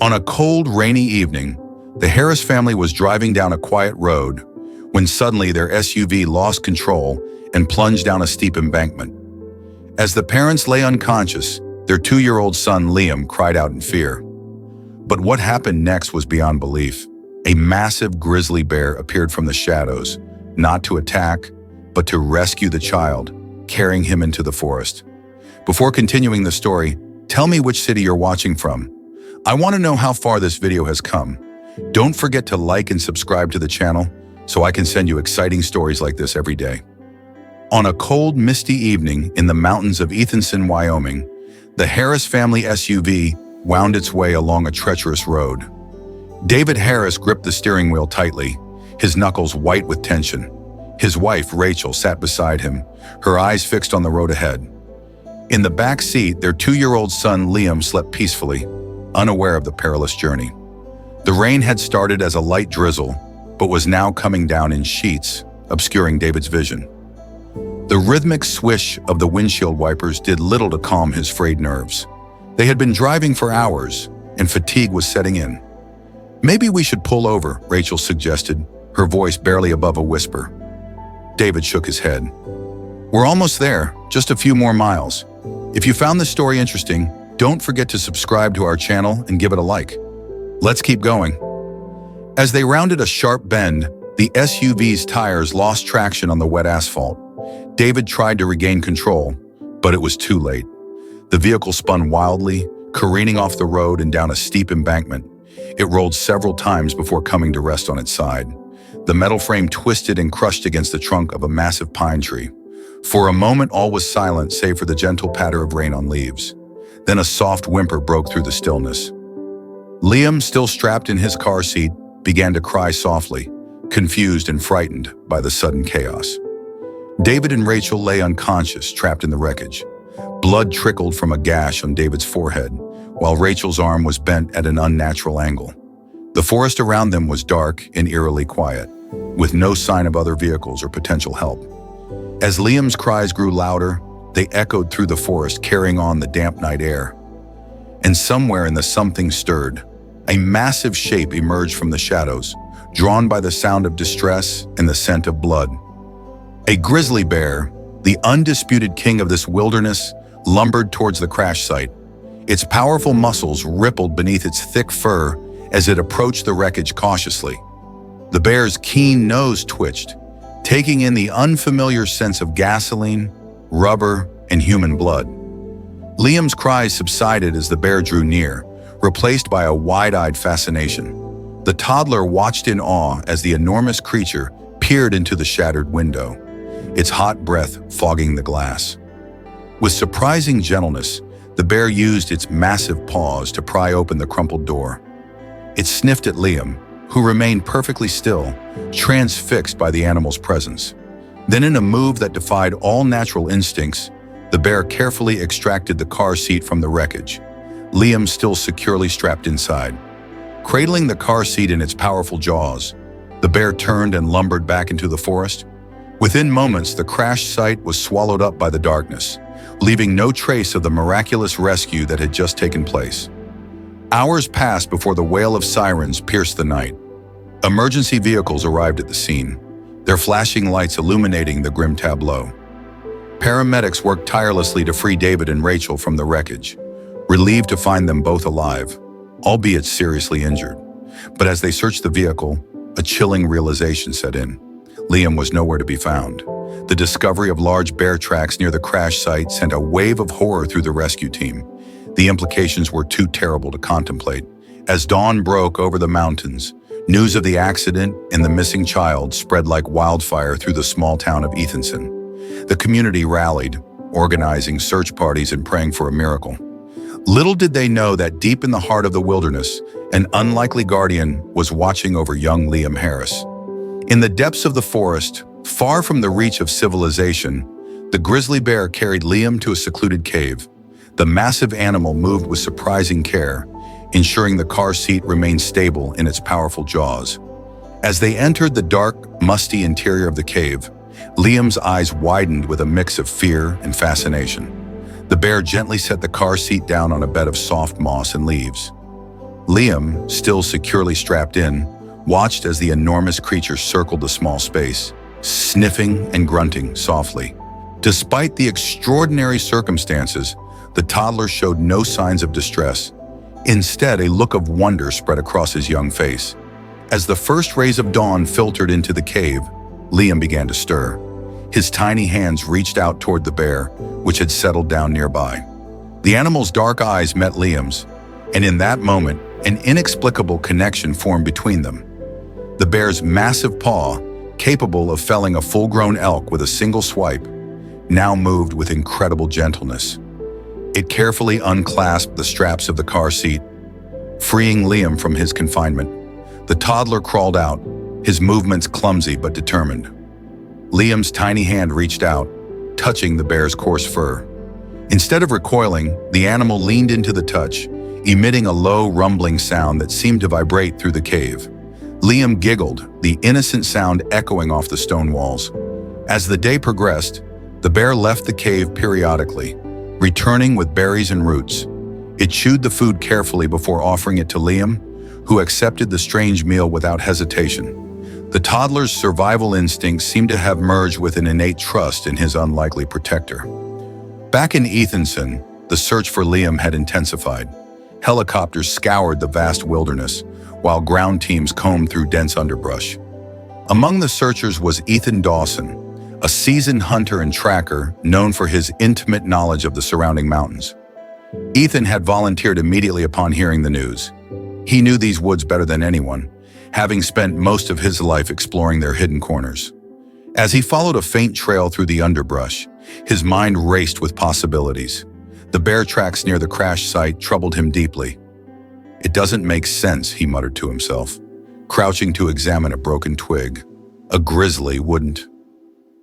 On a cold, rainy evening, the Harris family was driving down a quiet road when suddenly their SUV lost control and plunged down a steep embankment. As the parents lay unconscious, their 2-year-old son Liam cried out in fear. But what happened next was beyond belief. A massive grizzly bear appeared from the shadows, not to attack, but to rescue the child, carrying him into the forest. Before continuing the story, tell me which city you're watching from. I want to know how far this video has come. Don't forget to like and subscribe to the channel so I can send you exciting stories like this every day. On a cold, misty evening in the mountains of Ethanson, Wyoming, the Harris family SUV wound its way along a treacherous road. David Harris gripped the steering wheel tightly, his knuckles white with tension. His wife, Rachel, sat beside him, her eyes fixed on the road ahead. In the back seat, their 2-year-old son Liam slept peacefully, unaware of the perilous journey. The rain had started as a light drizzle, but was now coming down in sheets, obscuring David's vision. The rhythmic swish of the windshield wipers did little to calm his frayed nerves. They had been driving for hours, and fatigue was setting in. "Maybe we should pull over," Rachel suggested, her voice barely above a whisper. David shook his head. "We're almost there, just a few more miles. If you found this story interesting, don't forget to subscribe to our channel and give it a like. Let's keep going." As they rounded a sharp bend, the SUV's tires lost traction on the wet asphalt. David tried to regain control, but it was too late. The vehicle spun wildly, careening off the road and down a steep embankment. It rolled several times before coming to rest on its side. The metal frame twisted and crushed against the trunk of a massive pine tree. For a moment, all was silent save for the gentle patter of rain on leaves. Then a soft whimper broke through the stillness. Liam, still strapped in his car seat, began to cry softly, confused and frightened by the sudden chaos. David and Rachel lay unconscious, trapped in the wreckage. Blood trickled from a gash on David's forehead, while Rachel's arm was bent at an unnatural angle. The forest around them was dark and eerily quiet, with no sign of other vehicles or potential help. As Liam's cries grew louder, they echoed through the forest, carrying on the damp night air. And somewhere in the something stirred. A massive shape emerged from the shadows, drawn by the sound of distress and the scent of blood. A grizzly bear, the undisputed king of this wilderness, lumbered towards the crash site. Its powerful muscles rippled beneath its thick fur as it approached the wreckage cautiously. The bear's keen nose twitched, taking in the unfamiliar sense of gasoline, rubber, and human blood. Liam's cries subsided as the bear drew near, replaced by a wide-eyed fascination. The toddler watched in awe as the enormous creature peered into the shattered window, its hot breath fogging the glass. With surprising gentleness, the bear used its massive paws to pry open the crumpled door. It sniffed at Liam, who remained perfectly still, transfixed by the animal's presence. Then, in a move that defied all natural instincts, the bear carefully extracted the car seat from the wreckage, Liam still securely strapped inside. Cradling the car seat in its powerful jaws, the bear turned and lumbered back into the forest. Within moments, the crash site was swallowed up by the darkness, leaving no trace of the miraculous rescue that had just taken place. Hours passed before the wail of sirens pierced the night. Emergency vehicles arrived at the scene, their flashing lights illuminating the grim tableau. Paramedics worked tirelessly to free David and Rachel from the wreckage, relieved to find them both alive, albeit seriously injured. But as they searched the vehicle, a chilling realization set in. Liam was nowhere to be found. The discovery of large bear tracks near the crash site sent a wave of horror through the rescue team. The implications were too terrible to contemplate. As dawn broke over the mountains, news of the accident and the missing child spread like wildfire through the small town of Ethanson. The community rallied, organizing search parties and praying for a miracle. Little did they know that deep in the heart of the wilderness, an unlikely guardian was watching over young Liam Harris. In the depths of the forest, far from the reach of civilization, the grizzly bear carried Liam to a secluded cave. The massive animal moved with surprising care, ensuring the car seat remained stable in its powerful jaws. As they entered the dark, musty interior of the cave, Liam's eyes widened with a mix of fear and fascination. The bear gently set the car seat down on a bed of soft moss and leaves. Liam, still securely strapped in, watched as the enormous creature circled the small space, sniffing and grunting softly. Despite the extraordinary circumstances, the toddler showed no signs of distress. Instead, a look of wonder spread across his young face. As the first rays of dawn filtered into the cave, Liam began to stir. His tiny hands reached out toward the bear, which had settled down nearby. The animal's dark eyes met Liam's, and in that moment, an inexplicable connection formed between them. The bear's massive paw, capable of felling a full-grown elk with a single swipe, now moved with incredible gentleness. It carefully unclasped the straps of the car seat, freeing Liam from his confinement. The toddler crawled out, his movements clumsy but determined. Liam's tiny hand reached out, touching the bear's coarse fur. Instead of recoiling, the animal leaned into the touch, emitting a low, rumbling sound that seemed to vibrate through the cave. Liam giggled, the innocent sound echoing off the stone walls. As the day progressed, the bear left the cave periodically, returning with berries and roots. It chewed the food carefully before offering it to Liam, who accepted the strange meal without hesitation. The toddler's survival instincts seemed to have merged with an innate trust in his unlikely protector. Back in Ethanson, the search for Liam had intensified. Helicopters scoured the vast wilderness, while ground teams combed through dense underbrush. Among the searchers was Ethan Dawson, a seasoned hunter and tracker known for his intimate knowledge of the surrounding mountains. Ethan had volunteered immediately upon hearing the news. He knew these woods better than anyone, having spent most of his life exploring their hidden corners. As he followed a faint trail through the underbrush, his mind raced with possibilities. The bear tracks near the crash site troubled him deeply. "It doesn't make sense," he muttered to himself, crouching to examine a broken twig. "A grizzly wouldn't."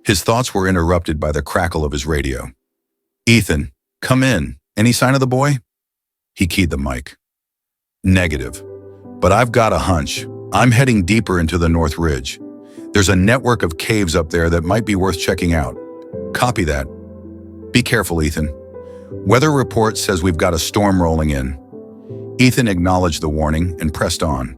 His thoughts were interrupted by the crackle of his radio. "Ethan, come in. Any sign of the boy?" He keyed the mic. "Negative. But I've got a hunch. I'm heading deeper into the North Ridge. There's a network of caves up there that might be worth checking out." "Copy that. Be careful, Ethan. Weather report says we've got a storm rolling in." Ethan acknowledged the warning and pressed on.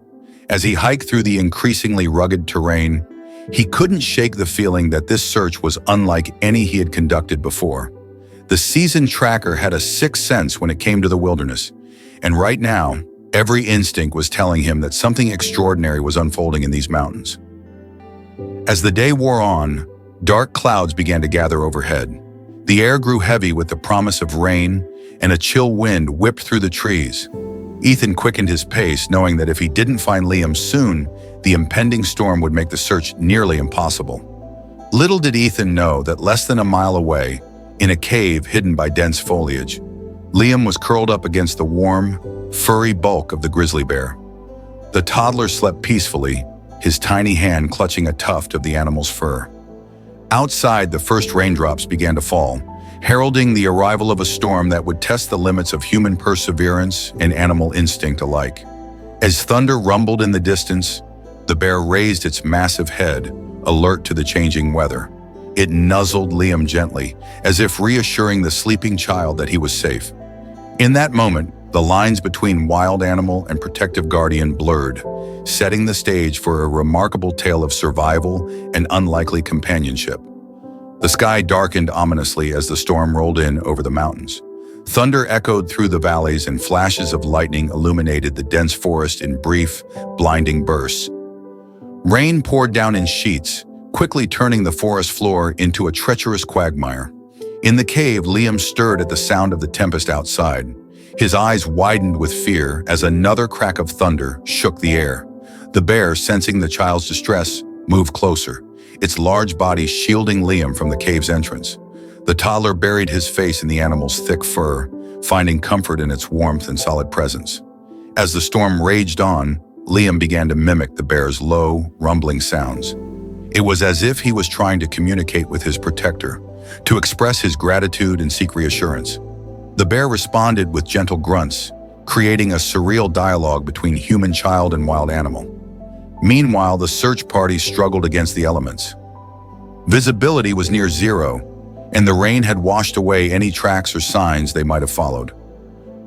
As he hiked through the increasingly rugged terrain, he couldn't shake the feeling that this search was unlike any he had conducted before. The seasoned tracker had a sixth sense when it came to the wilderness, and right now, every instinct was telling him that something extraordinary was unfolding in these mountains. As the day wore on, dark clouds began to gather overhead. The air grew heavy with the promise of rain, and a chill wind whipped through the trees. Ethan quickened his pace, knowing that if he didn't find Liam soon, the impending storm would make the search nearly impossible. Little did Ethan know that less than a mile away, in a cave hidden by dense foliage, Liam was curled up against the warm, furry bulk of the grizzly bear. The toddler slept peacefully, his tiny hand clutching a tuft of the animal's fur. Outside, the first raindrops began to fall, heralding the arrival of a storm that would test the limits of human perseverance and animal instinct alike. As thunder rumbled in the distance, the bear raised its massive head, alert to the changing weather. It nuzzled Liam gently, as if reassuring the sleeping child that he was safe. In that moment, the lines between wild animal and protective guardian blurred, setting the stage for a remarkable tale of survival and unlikely companionship. The sky darkened ominously as the storm rolled in over the mountains. Thunder echoed through the valleys and flashes of lightning illuminated the dense forest in brief, blinding bursts. Rain poured down in sheets, quickly turning the forest floor into a treacherous quagmire. In the cave, Liam stirred at the sound of the tempest outside. His eyes widened with fear as another crack of thunder shook the air. The bear, sensing the child's distress, moved closer, its large body shielding Liam from the cave's entrance. The toddler buried his face in the animal's thick fur, finding comfort in its warmth and solid presence. As the storm raged on, Liam began to mimic the bear's low, rumbling sounds. It was as if he was trying to communicate with his protector, to express his gratitude and seek reassurance. The bear responded with gentle grunts, creating a surreal dialogue between human child and wild animal. Meanwhile, the search party struggled against the elements. Visibility was near zero, and the rain had washed away any tracks or signs they might have followed.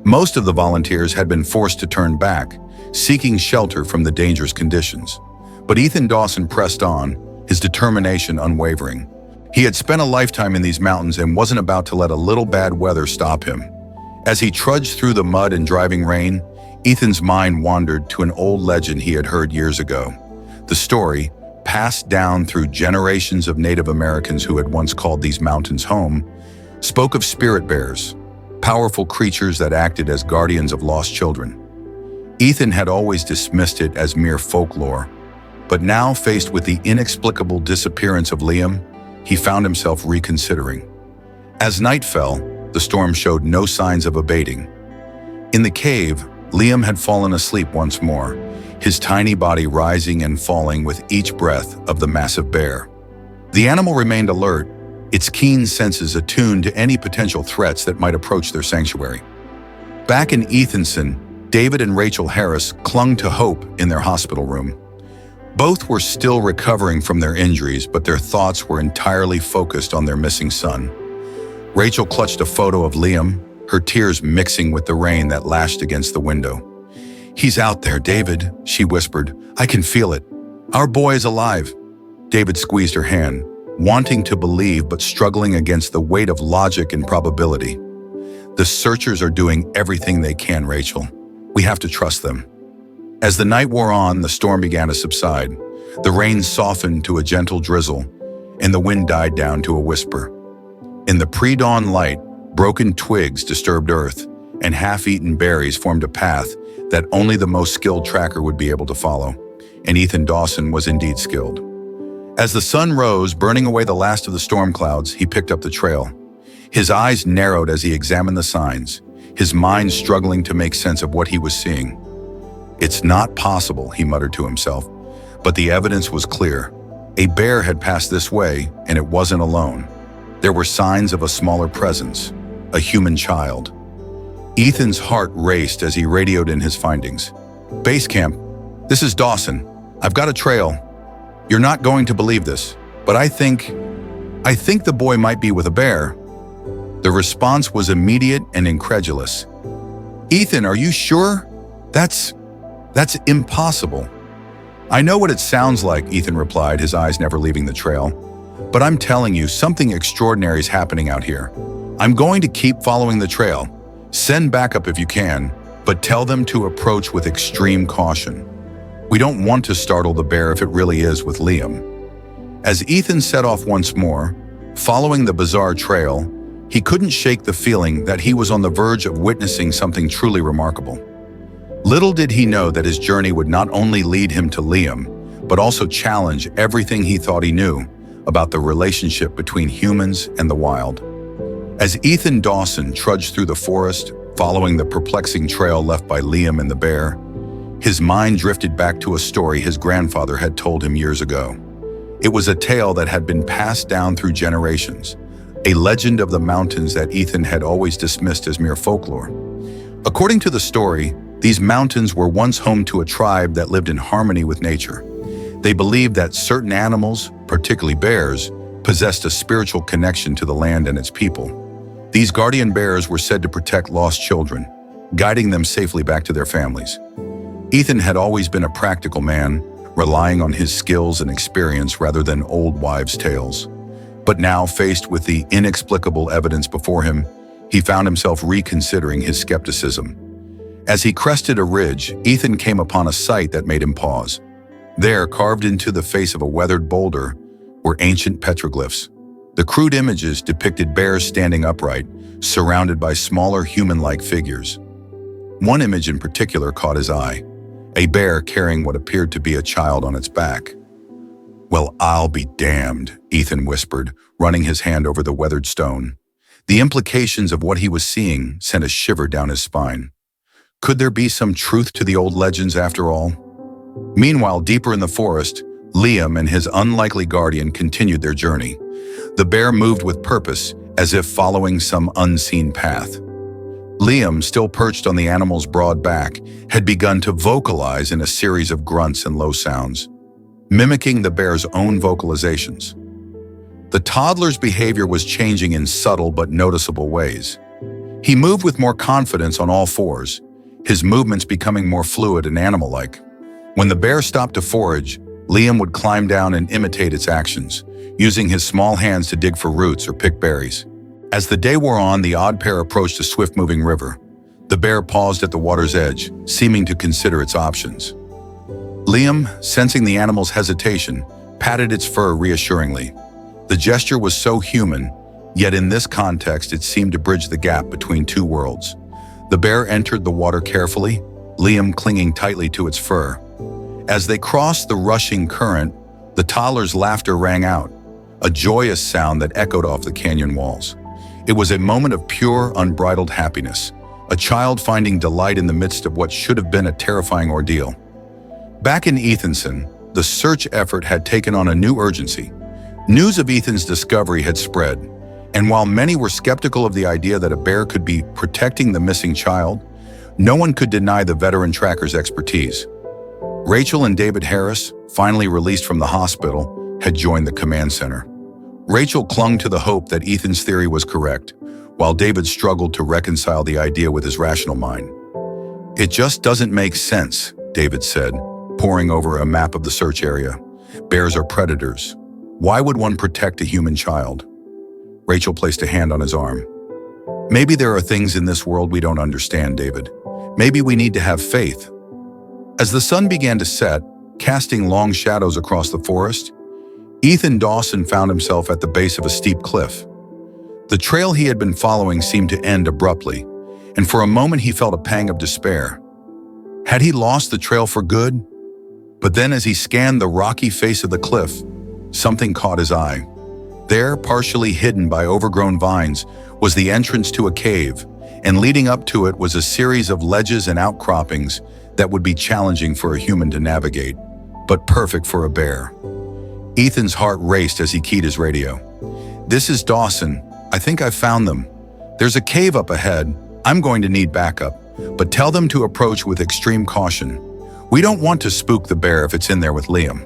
Most of the volunteers had been forced to turn back, seeking shelter from the dangerous conditions. But Ethan Dawson pressed on, his determination unwavering. He had spent a lifetime in these mountains and wasn't about to let a little bad weather stop him. As he trudged through the mud and driving rain, Ethan's mind wandered to an old legend he had heard years ago. The story, passed down through generations of Native Americans who had once called these mountains home, spoke of spirit bears, powerful creatures that acted as guardians of lost children. Ethan had always dismissed it as mere folklore, but now faced with the inexplicable disappearance of Liam, he found himself reconsidering. As night fell, the storm showed no signs of abating. In the cave, Liam had fallen asleep once more, his tiny body rising and falling with each breath of the massive bear. The animal remained alert, its keen senses attuned to any potential threats that might approach their sanctuary. Back in Ethanson, David and Rachel Harris clung to hope in their hospital room. Both were still recovering from their injuries, but their thoughts were entirely focused on their missing son. Rachel clutched a photo of Liam, her tears mixing with the rain that lashed against the window. "He's out there, David," she whispered. "I can feel it. Our boy is alive." David squeezed her hand, wanting to believe but struggling against the weight of logic and probability. "The searchers are doing everything they can, Rachel. We have to trust them." As the night wore on, the storm began to subside. The rain softened to a gentle drizzle, and the wind died down to a whisper. In the pre-dawn light, broken twigs disturbed earth, and half-eaten berries formed a path that only the most skilled tracker would be able to follow. And Ethan Dawson was indeed skilled. As the sun rose, burning away the last of the storm clouds, he picked up the trail. His eyes narrowed as he examined the signs, his mind struggling to make sense of what he was seeing. "It's not possible," he muttered to himself, but the evidence was clear. A bear had passed this way, and it wasn't alone. There were signs of a smaller presence, a human child. Ethan's heart raced as he radioed in his findings. "Base camp, this is Dawson. I've got a trail. You're not going to believe this, but I think the boy might be with a bear." The response was immediate and incredulous. "Ethan, are you sure? That's impossible." "I know what it sounds like," Ethan replied, his eyes never leaving the trail. "But I'm telling you, something extraordinary is happening out here. I'm going to keep following the trail. Send backup if you can, but tell them to approach with extreme caution. We don't want to startle the bear if it really is with Liam." As Ethan set off once more, following the bizarre trail, he couldn't shake the feeling that he was on the verge of witnessing something truly remarkable. Little did he know that his journey would not only lead him to Liam, but also challenge everything he thought he knew about the relationship between humans and the wild. As Ethan Dawson trudged through the forest, following the perplexing trail left by Liam and the bear, his mind drifted back to a story his grandfather had told him years ago. It was a tale that had been passed down through generations, a legend of the mountains that Ethan had always dismissed as mere folklore. According to the story, these mountains were once home to a tribe that lived in harmony with nature. They believed that certain animals, particularly bears, possessed a spiritual connection to the land and its people. These guardian bears were said to protect lost children, guiding them safely back to their families. Ethan had always been a practical man, relying on his skills and experience rather than old wives' tales. But now, faced with the inexplicable evidence before him, he found himself reconsidering his skepticism. As he crested a ridge, Ethan came upon a sight that made him pause. There, carved into the face of a weathered boulder, were ancient petroglyphs. The crude images depicted bears standing upright, surrounded by smaller human-like figures. One image in particular caught his eye, a bear carrying what appeared to be a child on its back. "Well, I'll be damned," Ethan whispered, running his hand over the weathered stone. The implications of what he was seeing sent a shiver down his spine. Could there be some truth to the old legends after all? Meanwhile, deeper in the forest, Liam and his unlikely guardian continued their journey. The bear moved with purpose, as if following some unseen path. Liam, still perched on the animal's broad back, had begun to vocalize in a series of grunts and low sounds, mimicking the bear's own vocalizations. The toddler's behavior was changing in subtle but noticeable ways. He moved with more confidence on all fours, his movements becoming more fluid and animal-like. When the bear stopped to forage, Liam would climb down and imitate its actions, using his small hands to dig for roots or pick berries. As the day wore on, the odd pair approached a swift-moving river. The bear paused at the water's edge, seeming to consider its options. Liam, sensing the animal's hesitation, patted its fur reassuringly. The gesture was so human, yet in this context it seemed to bridge the gap between two worlds. The bear entered the water carefully, Liam clinging tightly to its fur. As they crossed the rushing current, the toddler's laughter rang out, a joyous sound that echoed off the canyon walls. It was a moment of pure, unbridled happiness, a child finding delight in the midst of what should have been a terrifying ordeal. Back in Ethanson, the search effort had taken on a new urgency. News of Ethan's discovery had spread, and while many were skeptical of the idea that a bear could be protecting the missing child, no one could deny the veteran tracker's expertise. Rachel and David Harris, finally released from the hospital, had joined the command center. Rachel clung to the hope that Ethan's theory was correct, while David struggled to reconcile the idea with his rational mind. "It just doesn't make sense," David said, poring over a map of the search area. "Bears are predators. Why would one protect a human child?" Rachel placed a hand on his arm. "Maybe there are things in this world we don't understand, David. Maybe we need to have faith." As the sun began to set, casting long shadows across the forest, Ethan Dawson found himself at the base of a steep cliff. The trail he had been following seemed to end abruptly, and for a moment he felt a pang of despair. Had he lost the trail for good? But then as he scanned the rocky face of the cliff, something caught his eye. There, partially hidden by overgrown vines, was the entrance to a cave, and leading up to it was a series of ledges and outcroppings that would be challenging for a human to navigate, but perfect for a bear. Ethan's heart raced as he keyed his radio. "This is Dawson. I think I've found them. There's a cave up ahead. I'm going to need backup, but tell them to approach with extreme caution. We don't want to spook the bear if it's in there with Liam."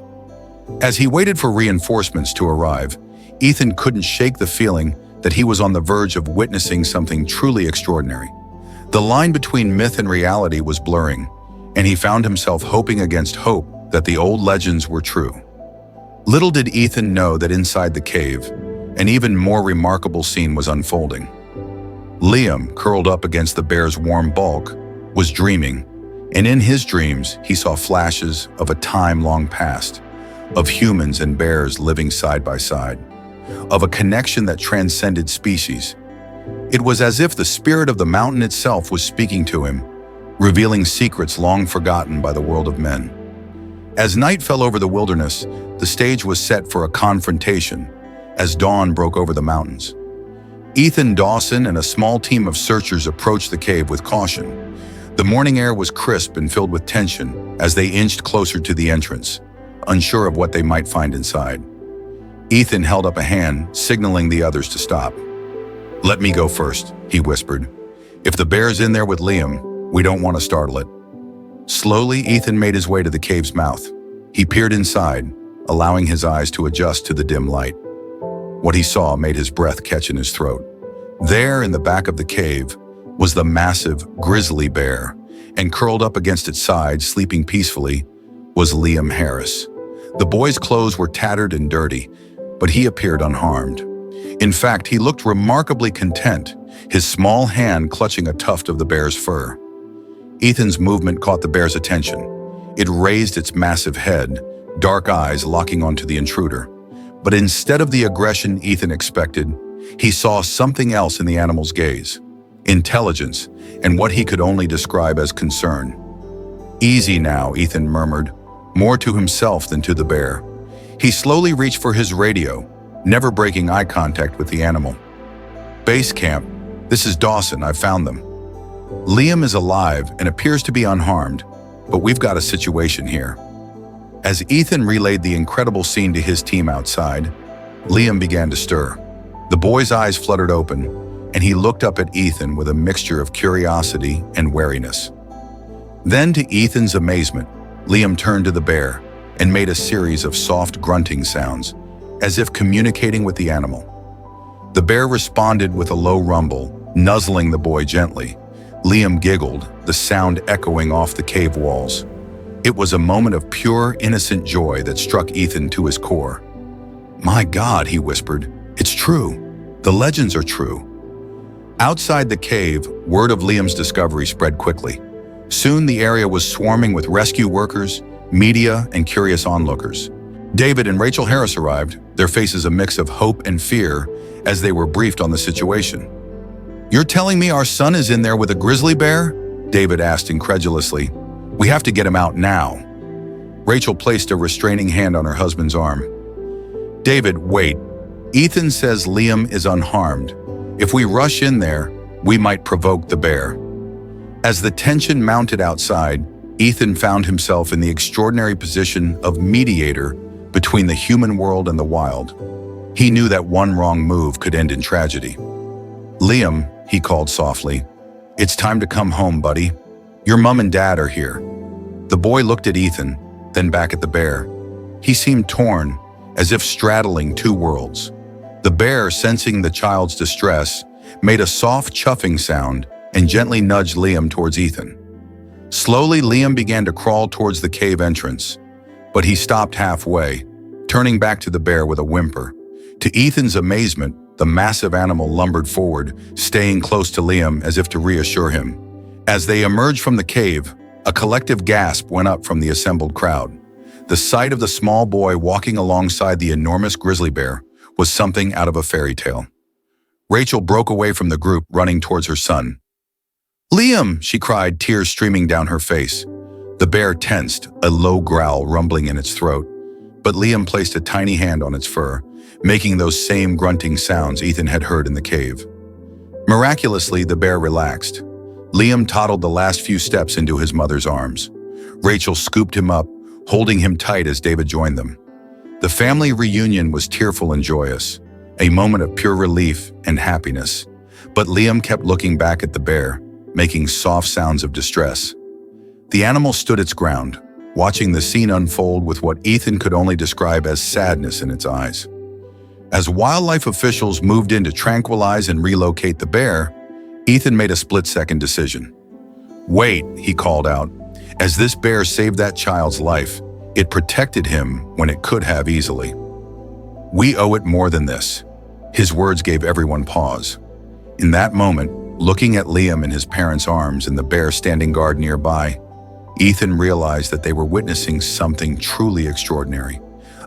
As he waited for reinforcements to arrive, Ethan couldn't shake the feeling that he was on the verge of witnessing something truly extraordinary. The line between myth and reality was blurring, and he found himself hoping against hope that the old legends were true. Little did Ethan know that inside the cave, an even more remarkable scene was unfolding. Liam, curled up against the bear's warm bulk, was dreaming, and in his dreams he saw flashes of a time long past, of humans and bears living side by side, of a connection that transcended species. It was as if the spirit of the mountain itself was speaking to him, revealing secrets long forgotten by the world of men. As night fell over the wilderness, the stage was set for a confrontation as dawn broke over the mountains. Ethan Dawson and a small team of searchers approached the cave with caution. The morning air was crisp and filled with tension as they inched closer to the entrance, unsure of what they might find inside. Ethan held up a hand, signaling the others to stop. "Let me go first," he whispered. "If the bear's in there with Liam, we don't want to startle it." Slowly, Ethan made his way to the cave's mouth. He peered inside, allowing his eyes to adjust to the dim light. What he saw made his breath catch in his throat. There, in the back of the cave, was the massive grizzly bear, and curled up against its side, sleeping peacefully, was Liam Harris. The boy's clothes were tattered and dirty, but he appeared unharmed. In fact, he looked remarkably content, his small hand clutching a tuft of the bear's fur. Ethan's movement caught the bear's attention. It raised its massive head, dark eyes locking onto the intruder. But instead of the aggression Ethan expected, he saw something else in the animal's gaze: intelligence, and what he could only describe as concern. "Easy now," Ethan murmured, more to himself than to the bear. He slowly reached for his radio, never breaking eye contact with the animal. "Base camp, this is Dawson. I found them. Liam is alive and appears to be unharmed, but we've got a situation here." As Ethan relayed the incredible scene to his team outside, Liam began to stir. The boy's eyes fluttered open, and he looked up at Ethan with a mixture of curiosity and wariness. Then, to Ethan's amazement, Liam turned to the bear and made a series of soft grunting sounds, as if communicating with the animal. The bear responded with a low rumble, nuzzling the boy gently. Liam giggled, the sound echoing off the cave walls. It was a moment of pure, innocent joy that struck Ethan to his core. "My God," he whispered, "it's true. The legends are true." Outside the cave, word of Liam's discovery spread quickly. Soon the area was swarming with rescue workers, media, and curious onlookers. David and Rachel Harris arrived, their faces a mix of hope and fear as they were briefed on the situation. "You're telling me our son is in there with a grizzly bear?" David asked incredulously. "We have to get him out now." Rachel placed a restraining hand on her husband's arm. "David, wait. Ethan says Liam is unharmed. If we rush in there, we might provoke the bear." As the tension mounted outside, Ethan found himself in the extraordinary position of mediator between the human world and the wild. He knew that one wrong move could end in tragedy. "Liam," he called softly, "it's time to come home, buddy. Your mom and dad are here." The boy looked at Ethan, then back at the bear. He seemed torn, as if straddling two worlds. The bear, sensing the child's distress, made a soft chuffing sound and gently nudged Liam towards Ethan. Slowly, Liam began to crawl towards the cave entrance, but he stopped halfway, turning back to the bear with a whimper. To Ethan's amazement, the massive animal lumbered forward, staying close to Liam as if to reassure him. As they emerged from the cave, a collective gasp went up from the assembled crowd. The sight of the small boy walking alongside the enormous grizzly bear was something out of a fairy tale. Rachel broke away from the group, running towards her son. "Liam!" she cried, tears streaming down her face. The bear tensed, a low growl rumbling in its throat, but Liam placed a tiny hand on its fur, making those same grunting sounds Ethan had heard in the cave. Miraculously, the bear relaxed. Liam toddled the last few steps into his mother's arms. Rachel scooped him up, holding him tight as David joined them. The family reunion was tearful and joyous, a moment of pure relief and happiness. But Liam kept looking back at the bear, making soft sounds of distress. The animal stood its ground, watching the scene unfold with what Ethan could only describe as sadness in its eyes. As wildlife officials moved in to tranquilize and relocate the bear, Ethan made a split-second decision. "Wait," he called out. "As this bear saved that child's life, it protected him when it could have easily. We owe it more than this." His words gave everyone pause. In that moment, looking at Liam in his parents' arms and the bear standing guard nearby, Ethan realized that they were witnessing something truly extraordinary.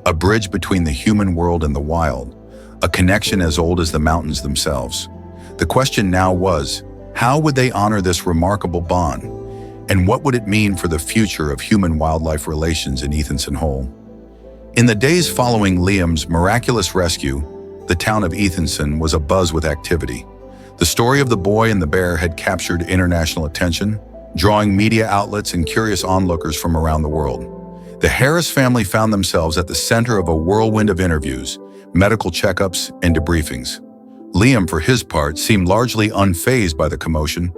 A bridge between the human world and the wild, a connection as old as the mountains themselves. The question now was, how would they honor this remarkable bond? And what would it mean for the future of human-wildlife relations in Ethanson Hole? In the days following Liam's miraculous rescue, the town of Ethanson was abuzz with activity. The story of the boy and the bear had captured international attention, drawing media outlets and curious onlookers from around the world. The Harris family found themselves at the center of a whirlwind of interviews, medical checkups, and debriefings. Liam, for his part, seemed largely unfazed by the commotion.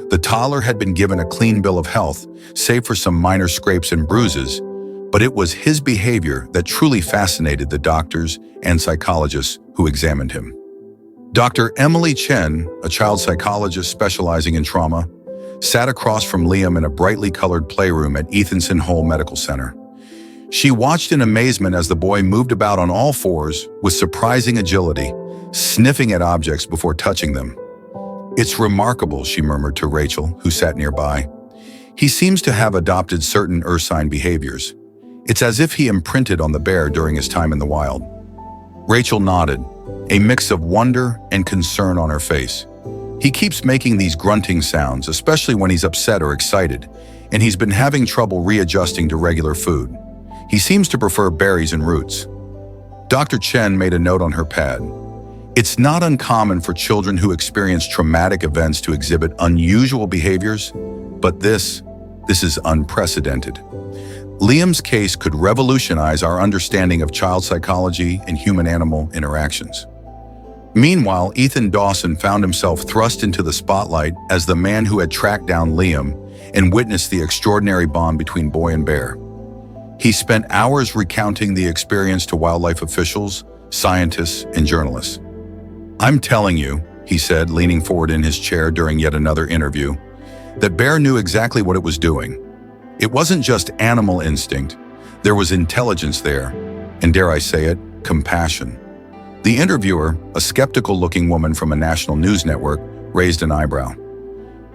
The toddler had been given a clean bill of health, save for some minor scrapes and bruises, but it was his behavior that truly fascinated the doctors and psychologists who examined him. Dr. Emily Chen, a child psychologist specializing in trauma, sat across from Liam in a brightly colored playroom at Ethanson Hole Medical Center. She watched in amazement as the boy moved about on all fours with surprising agility, sniffing at objects before touching them. "It's remarkable," she murmured to Rachel, who sat nearby. "He seems to have adopted certain ursine behaviors. It's as if he imprinted on the bear during his time in the wild." Rachel nodded, a mix of wonder and concern on her face. "He keeps making these grunting sounds, especially when he's upset or excited, and he's been having trouble readjusting to regular food. He seems to prefer berries and roots." Dr. Chen made a note on her pad. "It's not uncommon for children who experience traumatic events to exhibit unusual behaviors, but this is unprecedented. Liam's case could revolutionize our understanding of child psychology and human-animal interactions." Meanwhile, Ethan Dawson found himself thrust into the spotlight as the man who had tracked down Liam and witnessed the extraordinary bond between boy and bear. He spent hours recounting the experience to wildlife officials, scientists, and journalists. "I'm telling you," he said, leaning forward in his chair during yet another interview, That bear knew exactly what it was doing. It wasn't just animal instinct. There was intelligence there, and dare I say it, compassion. The interviewer, a skeptical-looking woman from a national news network, raised an eyebrow.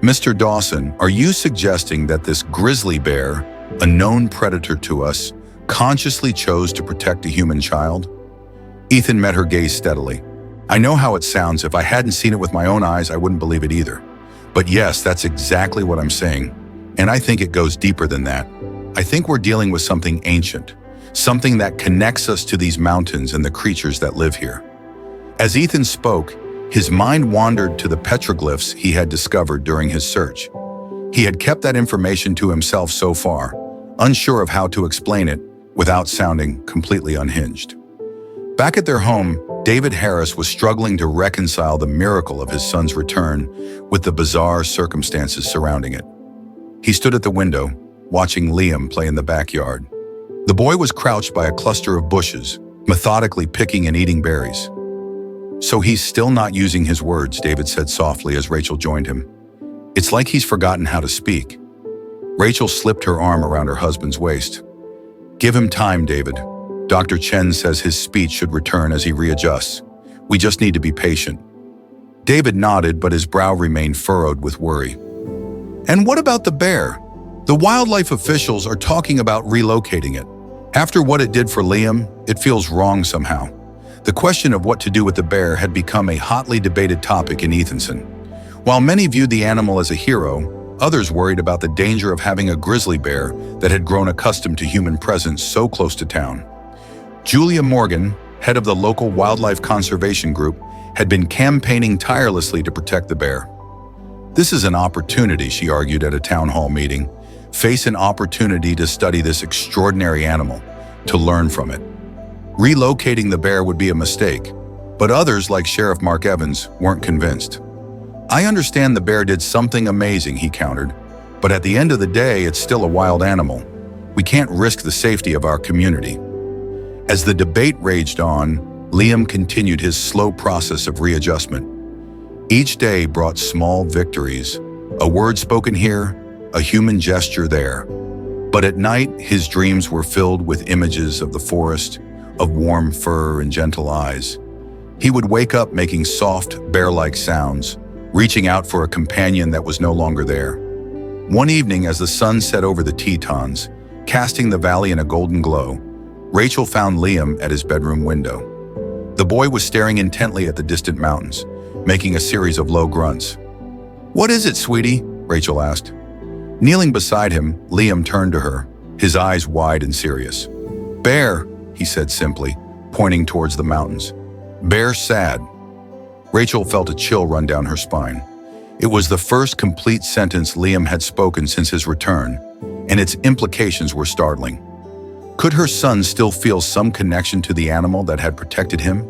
"Mr. Dawson, are you suggesting that this grizzly bear, a known predator to us, consciously chose to protect a human child?" Ethan met her gaze steadily. "I know how it sounds. If I hadn't seen it with my own eyes, I wouldn't believe it either. But yes, that's exactly what I'm saying. And I think it goes deeper than that. I think we're dealing with something ancient, something that connects us to these mountains and the creatures that live here." As Ethan spoke, his mind wandered to the petroglyphs he had discovered during his search. He had kept that information to himself so far, unsure of how to explain it without sounding completely unhinged. Back at their home, David Harris was struggling to reconcile the miracle of his son's return with the bizarre circumstances surrounding it. He stood at the window, watching Liam play in the backyard. The boy was crouched by a cluster of bushes, methodically picking and eating berries. "So he's still not using his words," David said softly as Rachel joined him. "It's like he's forgotten how to speak." Rachel slipped her arm around her husband's waist. "Give him time, David. Dr. Chen says his speech should return as he readjusts. We just need to be patient." David nodded, but his brow remained furrowed with worry. "And what about the bear? The wildlife officials are talking about relocating it. After what it did for Liam, it feels wrong somehow." The question of what to do with the bear had become a hotly debated topic in Ethanson. While many viewed the animal as a hero, others worried about the danger of having a grizzly bear that had grown accustomed to human presence so close to town. Julia Morgan, head of the local wildlife conservation group, had been campaigning tirelessly to protect the bear. "This is an opportunity," she argued at a town hall meeting. "Face an opportunity to study this extraordinary animal, to learn from it. Relocating the bear would be a mistake," but others, like Sheriff Mark Evans, weren't convinced. "I understand the bear did something amazing," he countered, "but at the end of the day, it's still a wild animal. We can't risk the safety of our community." As the debate raged on, Liam continued his slow process of readjustment. Each day brought small victories, a word spoken here, a human gesture there. But at night, his dreams were filled with images of the forest, of warm fur and gentle eyes. He would wake up making soft, bear-like sounds, reaching out for a companion that was no longer there. One evening, as the sun set over the Tetons, casting the valley in a golden glow, Rachel found Liam at his bedroom window. The boy was staring intently at the distant mountains, making a series of low grunts. "What is it, sweetie?" Rachel asked. Kneeling beside him, Liam turned to her, his eyes wide and serious. "Bear," he said simply, pointing towards the mountains. "Bear sad." Rachel felt a chill run down her spine. It was the first complete sentence Liam had spoken since his return, and its implications were startling. Could her son still feel some connection to the animal that had protected him?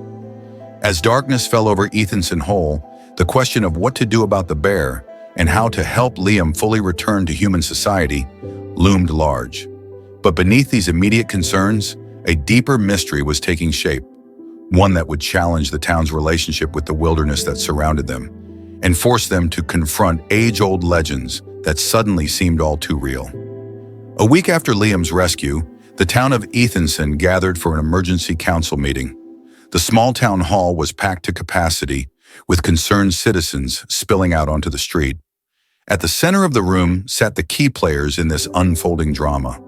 As darkness fell over Ethanson Hole, the question of what to do about the bear and how to help Liam fully return to human society loomed large. But beneath these immediate concerns, a deeper mystery was taking shape, one that would challenge the town's relationship with the wilderness that surrounded them and force them to confront age-old legends that suddenly seemed all too real. A week after Liam's rescue, the town of Ethanson gathered for an emergency council meeting. The small town hall was packed to capacity, with concerned citizens spilling out onto the street. At the center of the room sat the key players in this unfolding drama: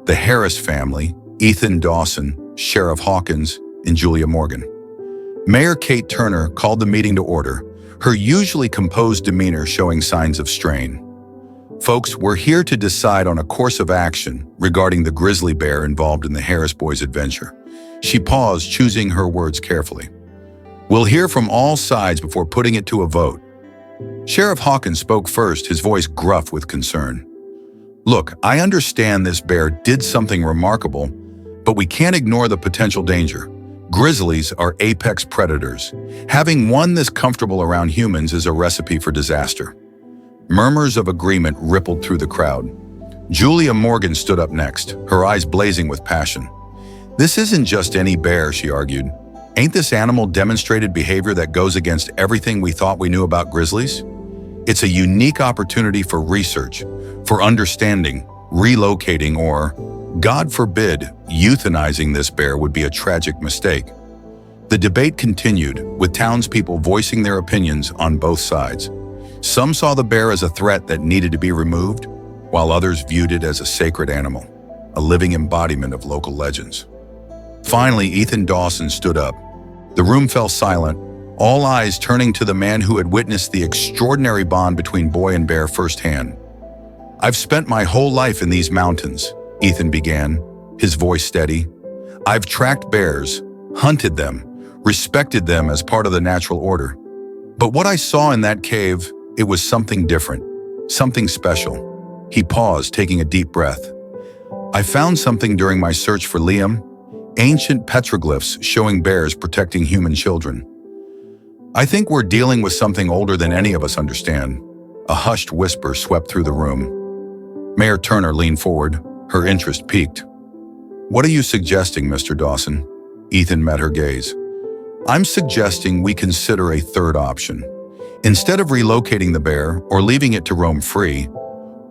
the Harris family, Ethan Dawson, Sheriff Hawkins, and Julia Morgan. Mayor Kate Turner called the meeting to order, her usually composed demeanor showing signs of strain. "Folks, we're here to decide on a course of action regarding the grizzly bear involved in the Harris boys' adventure." She paused, choosing her words carefully. "We'll hear from all sides before putting it to a vote." Sheriff Hawkins spoke first, his voice gruff with concern. "Look, I understand this bear did something remarkable, but we can't ignore the potential danger. Grizzlies are apex predators. Having one this comfortable around humans is a recipe for disaster." Murmurs of agreement rippled through the crowd. Julia Morgan stood up next, her eyes blazing with passion. "This isn't just any bear," she argued. "Ain't this animal demonstrated behavior that goes against everything we thought we knew about grizzlies? It's a unique opportunity for research, for understanding, relocating, or, God forbid, euthanizing this bear would be a tragic mistake. The debate continued, with townspeople voicing their opinions on both sides. Some saw the bear as a threat that needed to be removed, while others viewed it as a sacred animal, a living embodiment of local legends. Finally, Ethan Dawson stood up. The room fell silent, all eyes turning to the man who had witnessed the extraordinary bond between boy and bear firsthand. "I've spent my whole life in these mountains," Ethan began, his voice steady. "I've tracked bears, hunted them, respected them as part of the natural order. But what I saw in that cave, it was something different, something special." He paused, taking a deep breath. "I found something during my search for Liam, ancient petroglyphs showing bears protecting human children. I think we're dealing with something older than any of us understand." A hushed whisper swept through the room. Mayor Turner leaned forward, her interest piqued. "What are you suggesting, Mr. Dawson?" Ethan met her gaze. "I'm suggesting we consider a third option. Instead of relocating the bear or leaving it to roam free,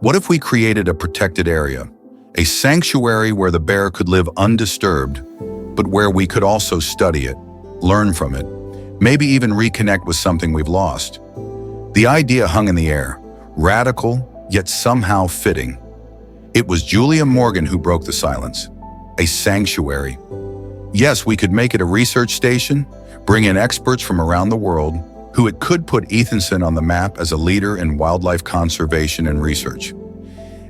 what if we created a protected area, a sanctuary where the bear could live undisturbed, but where we could also study it, learn from it, maybe even reconnect with something we've lost?" The idea hung in the air, radical, yet somehow fitting. It was Julia Morgan who broke the silence. A sanctuary. Yes, we could make it a research station, bring in experts from around the world, who it could put Ethanson on the map as a leader in wildlife conservation and research.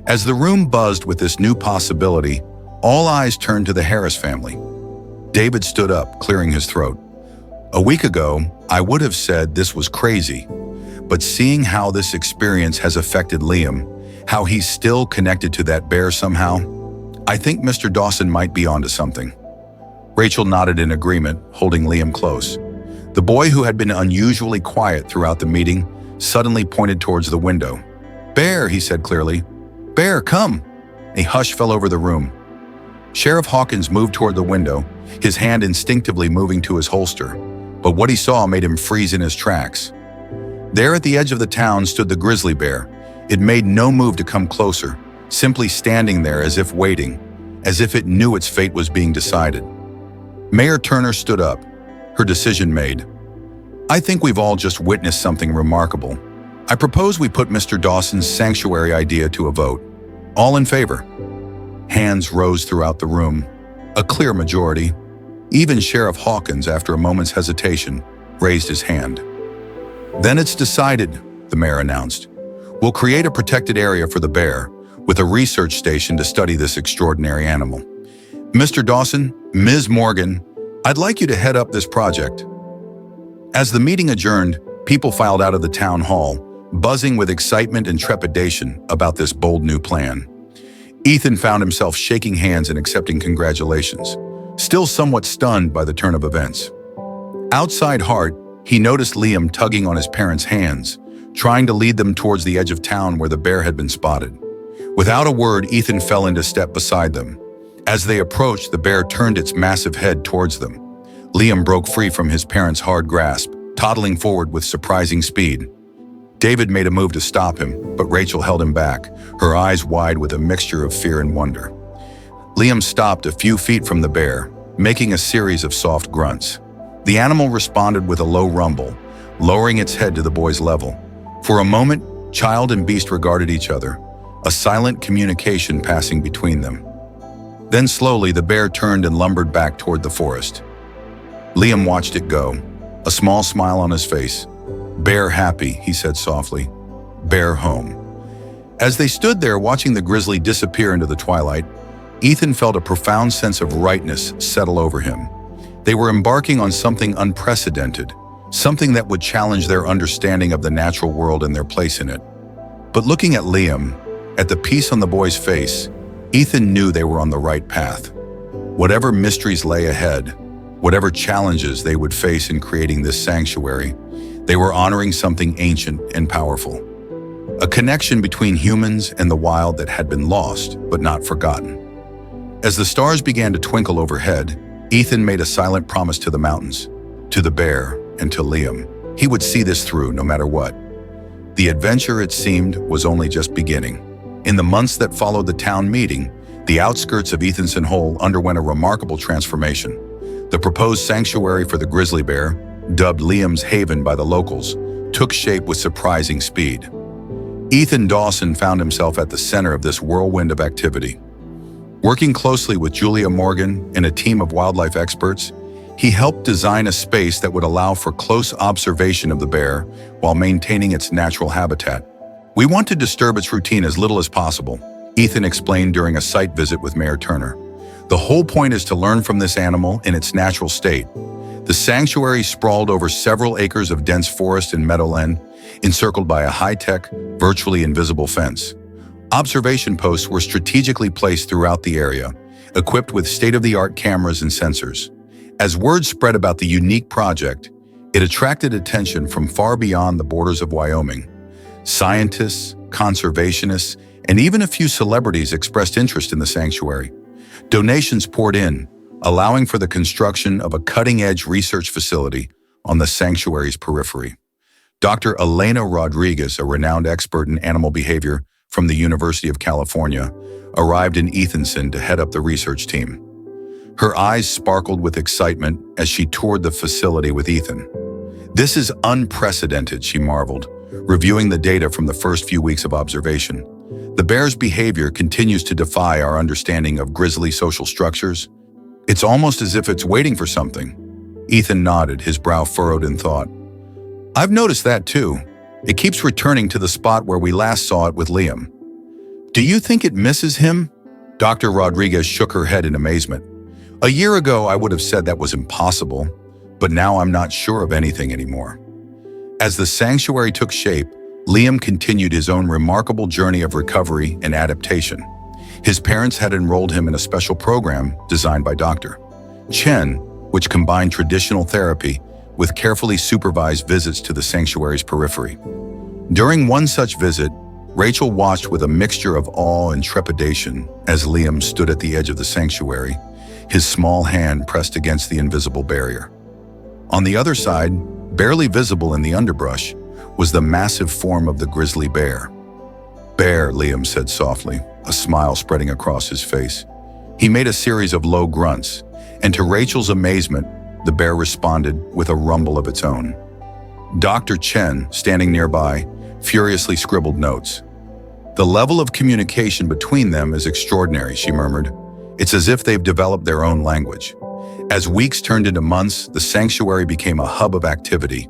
As the room buzzed with this new possibility, all eyes turned to the Harris family. David stood up, clearing his throat. "A week ago, I would have said this was crazy, but seeing how this experience has affected Liam, how he's still connected to that bear somehow, I think Mr. Dawson might be onto something." Rachel nodded in agreement, holding Liam close. The boy, who had been unusually quiet throughout the meeting, suddenly pointed towards the window. "Bear," he said clearly. "Bear, come!" A hush fell over the room. Sheriff Hawkins moved toward the window, his hand instinctively moving to his holster, but what he saw made him freeze in his tracks. There at the edge of the town stood the grizzly bear. It made no move to come closer, simply standing there as if waiting, as if it knew its fate was being decided. Mayor Turner stood up, her decision made. "I think we've all just witnessed something remarkable. I propose we put Mr. Dawson's sanctuary idea to a vote. All in favor?" Hands rose throughout the room, a clear majority. Even Sheriff Hawkins, after a moment's hesitation, raised his hand. "Then it's decided," the mayor announced. "We'll create a protected area for the bear, with a research station to study this extraordinary animal. Mr. Dawson, Ms. Morgan, I'd like you to head up this project." As the meeting adjourned, people filed out of the town hall, buzzing with excitement and trepidation about this bold new plan. Ethan found himself shaking hands and accepting congratulations, still somewhat stunned by the turn of events. Outside Hart, he noticed Liam tugging on his parents' hands, trying to lead them towards the edge of town where the bear had been spotted. Without a word, Ethan fell into step beside them. As they approached, the bear turned its massive head towards them. Liam broke free from his parents' hard grasp, toddling forward with surprising speed. David made a move to stop him, but Rachel held him back, her eyes wide with a mixture of fear and wonder. Liam stopped a few feet from the bear, making a series of soft grunts. The animal responded with a low rumble, lowering its head to the boy's level. For a moment, child and beast regarded each other, a silent communication passing between them. Then slowly, the bear turned and lumbered back toward the forest. Liam watched it go, a small smile on his face. "Bear happy," he said softly. "Bear home." As they stood there watching the grizzly disappear into the twilight, Ethan felt a profound sense of rightness settle over him. They were embarking on something unprecedented, something that would challenge their understanding of the natural world and their place in it. But looking at Liam, at the peace on the boy's face, Ethan knew they were on the right path. Whatever mysteries lay ahead, whatever challenges they would face in creating this sanctuary, they were honoring something ancient and powerful. A connection between humans and the wild that had been lost, but not forgotten. As the stars began to twinkle overhead, Ethan made a silent promise to the mountains, to the bear, and to Liam. He would see this through no matter what. The adventure, it seemed, was only just beginning. In the months that followed the town meeting, the outskirts of Ethanson Hole underwent a remarkable transformation. The proposed sanctuary for the grizzly bear, dubbed Liam's Haven by the locals, took shape with surprising speed. Ethan Dawson found himself at the center of this whirlwind of activity. Working closely with Julia Morgan and a team of wildlife experts, he helped design a space that would allow for close observation of the bear while maintaining its natural habitat. "We want to disturb its routine as little as possible," Ethan explained during a site visit with Mayor Turner. "The whole point is to learn from this animal in its natural state." The sanctuary sprawled over several acres of dense forest and meadowland, encircled by a high-tech, virtually invisible fence. Observation posts were strategically placed throughout the area, equipped with state-of-the-art cameras and sensors. As word spread about the unique project, it attracted attention from far beyond the borders of Wyoming. Scientists, conservationists, and even a few celebrities expressed interest in the sanctuary. Donations poured in, allowing for the construction of a cutting-edge research facility on the sanctuary's periphery. Dr. Elena Rodriguez, a renowned expert in animal behavior from the University of California, arrived in Ethanson to head up the research team. Her eyes sparkled with excitement as she toured the facility with Ethan. "This is unprecedented," she marveled, reviewing the data from the first few weeks of observation. "The bear's behavior continues to defy our understanding of grizzly social structures. It's almost as if it's waiting for something." Ethan nodded, his brow furrowed in thought. "I've noticed that too. It keeps returning to the spot where we last saw it with Liam." "Do you think it misses him?" Dr. Rodriguez shook her head in amazement. "A year ago, I would have said that was impossible, but now I'm not sure of anything anymore." As the sanctuary took shape, Liam continued his own remarkable journey of recovery and adaptation. His parents had enrolled him in a special program designed by Dr. Chen, which combined traditional therapy with carefully supervised visits to the sanctuary's periphery. During one such visit, Rachel watched with a mixture of awe and trepidation as Liam stood at the edge of the sanctuary, his small hand pressed against the invisible barrier. On the other side, barely visible in the underbrush, was the massive form of the grizzly bear. "Bear," Liam said softly, a smile spreading across his face. He made a series of low grunts, and to Rachel's amazement, the bear responded with a rumble of its own. Dr. Chen, standing nearby, furiously scribbled notes. "The level of communication between them is extraordinary," she murmured. "It's as if they've developed their own language." As weeks turned into months, the sanctuary became a hub of activity.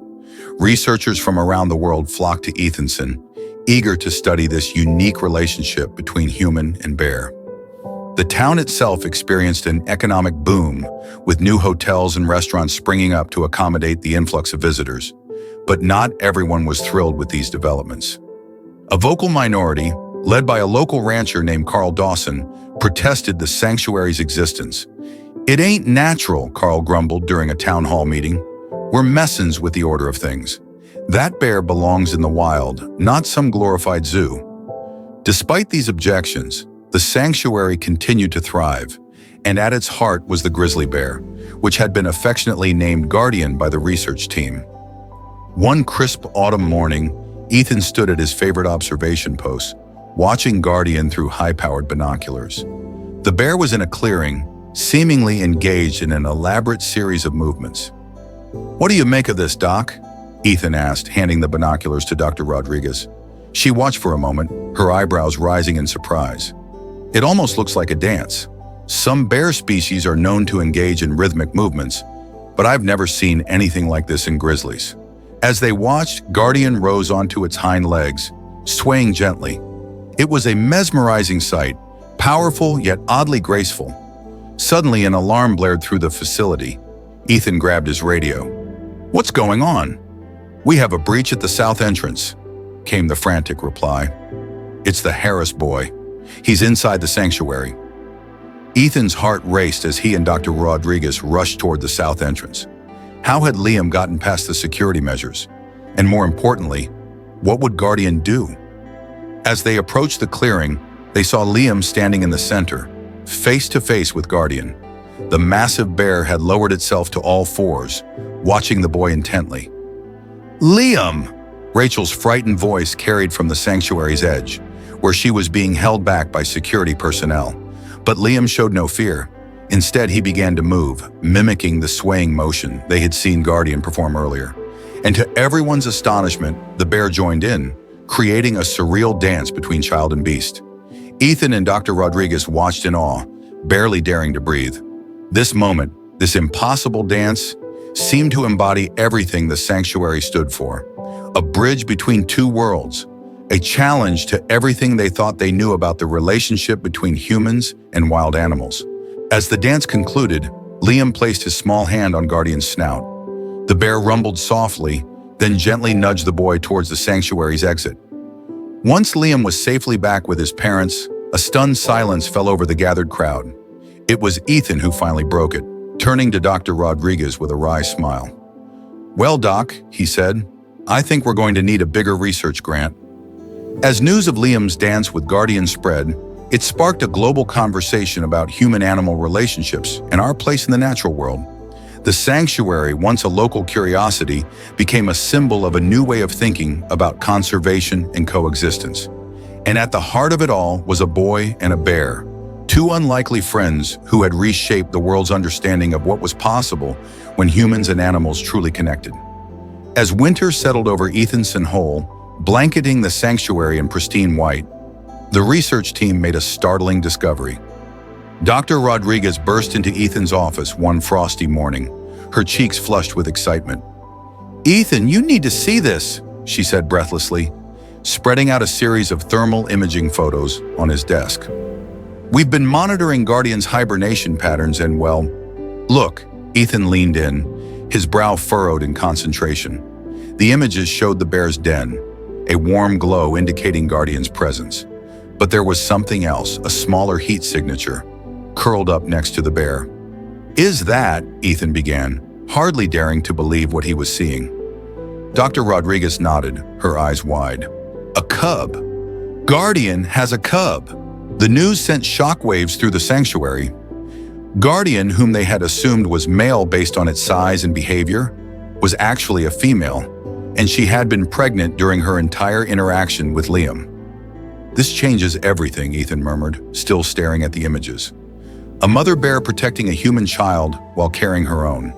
Researchers from around the world flocked to Ethanson, eager to study this unique relationship between human and bear. The town itself experienced an economic boom, with new hotels and restaurants springing up to accommodate the influx of visitors. But not everyone was thrilled with these developments. A vocal minority, led by a local rancher named Carl Dawson, protested the sanctuary's existence. "It ain't natural," Carl grumbled during a town hall meeting. "We're messins with the order of things. That bear belongs in the wild, not some glorified zoo." Despite these objections, the sanctuary continued to thrive, and at its heart was the grizzly bear, which had been affectionately named Guardian by the research team. One crisp autumn morning, Ethan stood at his favorite observation post, watching Guardian through high-powered binoculars. The bear was in a clearing, seemingly engaged in an elaborate series of movements. "What do you make of this, Doc?" Ethan asked, handing the binoculars to Dr. Rodriguez. She watched for a moment, her eyebrows rising in surprise. "It almost looks like a dance. Some bear species are known to engage in rhythmic movements, but I've never seen anything like this in grizzlies." As they watched, Guardian rose onto its hind legs, swaying gently. It was a mesmerizing sight, powerful yet oddly graceful. Suddenly, an alarm blared through the facility. Ethan grabbed his radio. "What's going on?" "We have a breach at the south entrance," came the frantic reply. "It's the Harris boy. He's inside the sanctuary." Ethan's heart raced as he and Dr. Rodriguez rushed toward the south entrance. How had Liam gotten past the security measures? And more importantly, what would Guardian do? As they approached the clearing, they saw Liam standing in the center, face to face with Guardian. The massive bear had lowered itself to all fours, watching the boy intently. "Liam!" Rachel's frightened voice carried from the sanctuary's edge, where she was being held back by security personnel. But Liam showed no fear. Instead, he began to move, mimicking the swaying motion they had seen Guardian perform earlier. And to everyone's astonishment, the bear joined in, creating a surreal dance between child and beast. Ethan and Dr. Rodriguez watched in awe, barely daring to breathe. This moment, this impossible dance, seemed to embody everything the sanctuary stood for. A bridge between two worlds, a challenge to everything they thought they knew about the relationship between humans and wild animals. As the dance concluded, Liam placed his small hand on Guardian's snout. The bear rumbled softly, then gently nudged the boy towards the sanctuary's exit. Once Liam was safely back with his parents, a stunned silence fell over the gathered crowd. It was Ethan who finally broke it, turning to Dr. Rodriguez with a wry smile. "Well, Doc," he said, "I think we're going to need a bigger research grant." As news of Liam's dance with Guardian spread, it sparked a global conversation about human-animal relationships and our place in the natural world. The sanctuary, once a local curiosity, became a symbol of a new way of thinking about conservation and coexistence. And at the heart of it all was a boy and a bear, two unlikely friends who had reshaped the world's understanding of what was possible when humans and animals truly connected. As winter settled over Ethanson Hole, blanketing the sanctuary in pristine white, the research team made a startling discovery. Dr. Rodriguez burst into Ethan's office one frosty morning, her cheeks flushed with excitement. "Ethan, you need to see this," she said breathlessly, spreading out a series of thermal imaging photos on his desk. "We've been monitoring Guardian's hibernation patterns and, well, look," Ethan leaned in, his brow furrowed in concentration. The images showed the bear's den, a warm glow indicating Guardian's presence. But there was something else, a smaller heat signature, curled up next to the bear. "Is that," Ethan began, hardly daring to believe what he was seeing. Dr. Rodriguez nodded, her eyes wide. "A cub. Guardian has a cub." The news sent shockwaves through the sanctuary. Guardian, whom they had assumed was male based on its size and behavior, was actually a female, and she had been pregnant during her entire interaction with Liam. "This changes everything," Ethan murmured, still staring at the images. A mother bear protecting a human child while carrying her own.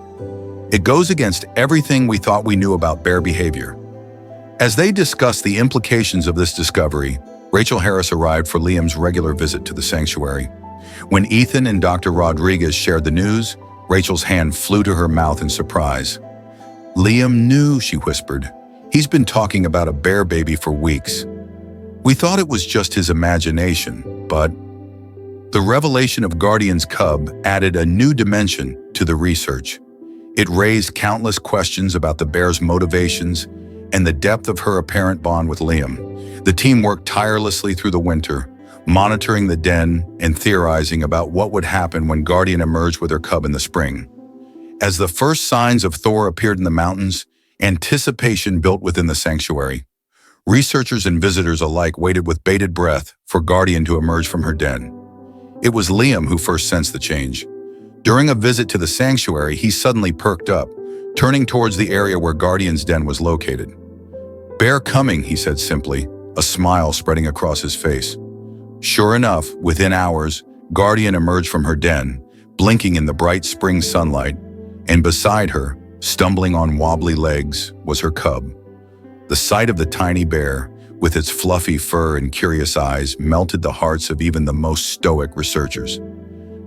It goes against everything we thought we knew about bear behavior. As they discussed the implications of this discovery, Rachel Harris arrived for Liam's regular visit to the sanctuary. When Ethan and Dr. Rodriguez shared the news, Rachel's hand flew to her mouth in surprise. "Liam knew," she whispered. "He's been talking about a bear baby for weeks. We thought it was just his imagination, but..." The revelation of Guardian's cub added a new dimension to the research. It raised countless questions about the bear's motivations and the depth of her apparent bond with Liam. The team worked tirelessly through the winter, monitoring the den and theorizing about what would happen when Guardian emerged with her cub in the spring. As the first signs of Thor appeared in the mountains, anticipation built within the sanctuary. Researchers and visitors alike waited with bated breath for Guardian to emerge from her den. It was Liam who first sensed the change. During a visit to the sanctuary, he suddenly perked up, turning towards the area where Guardian's den was located. "Bear coming," he said simply, a smile spreading across his face. Sure enough, within hours, Guardian emerged from her den, blinking in the bright spring sunlight, and beside her, stumbling on wobbly legs, was her cub. The sight of the tiny bear, with its fluffy fur and curious eyes, melted the hearts of even the most stoic researchers.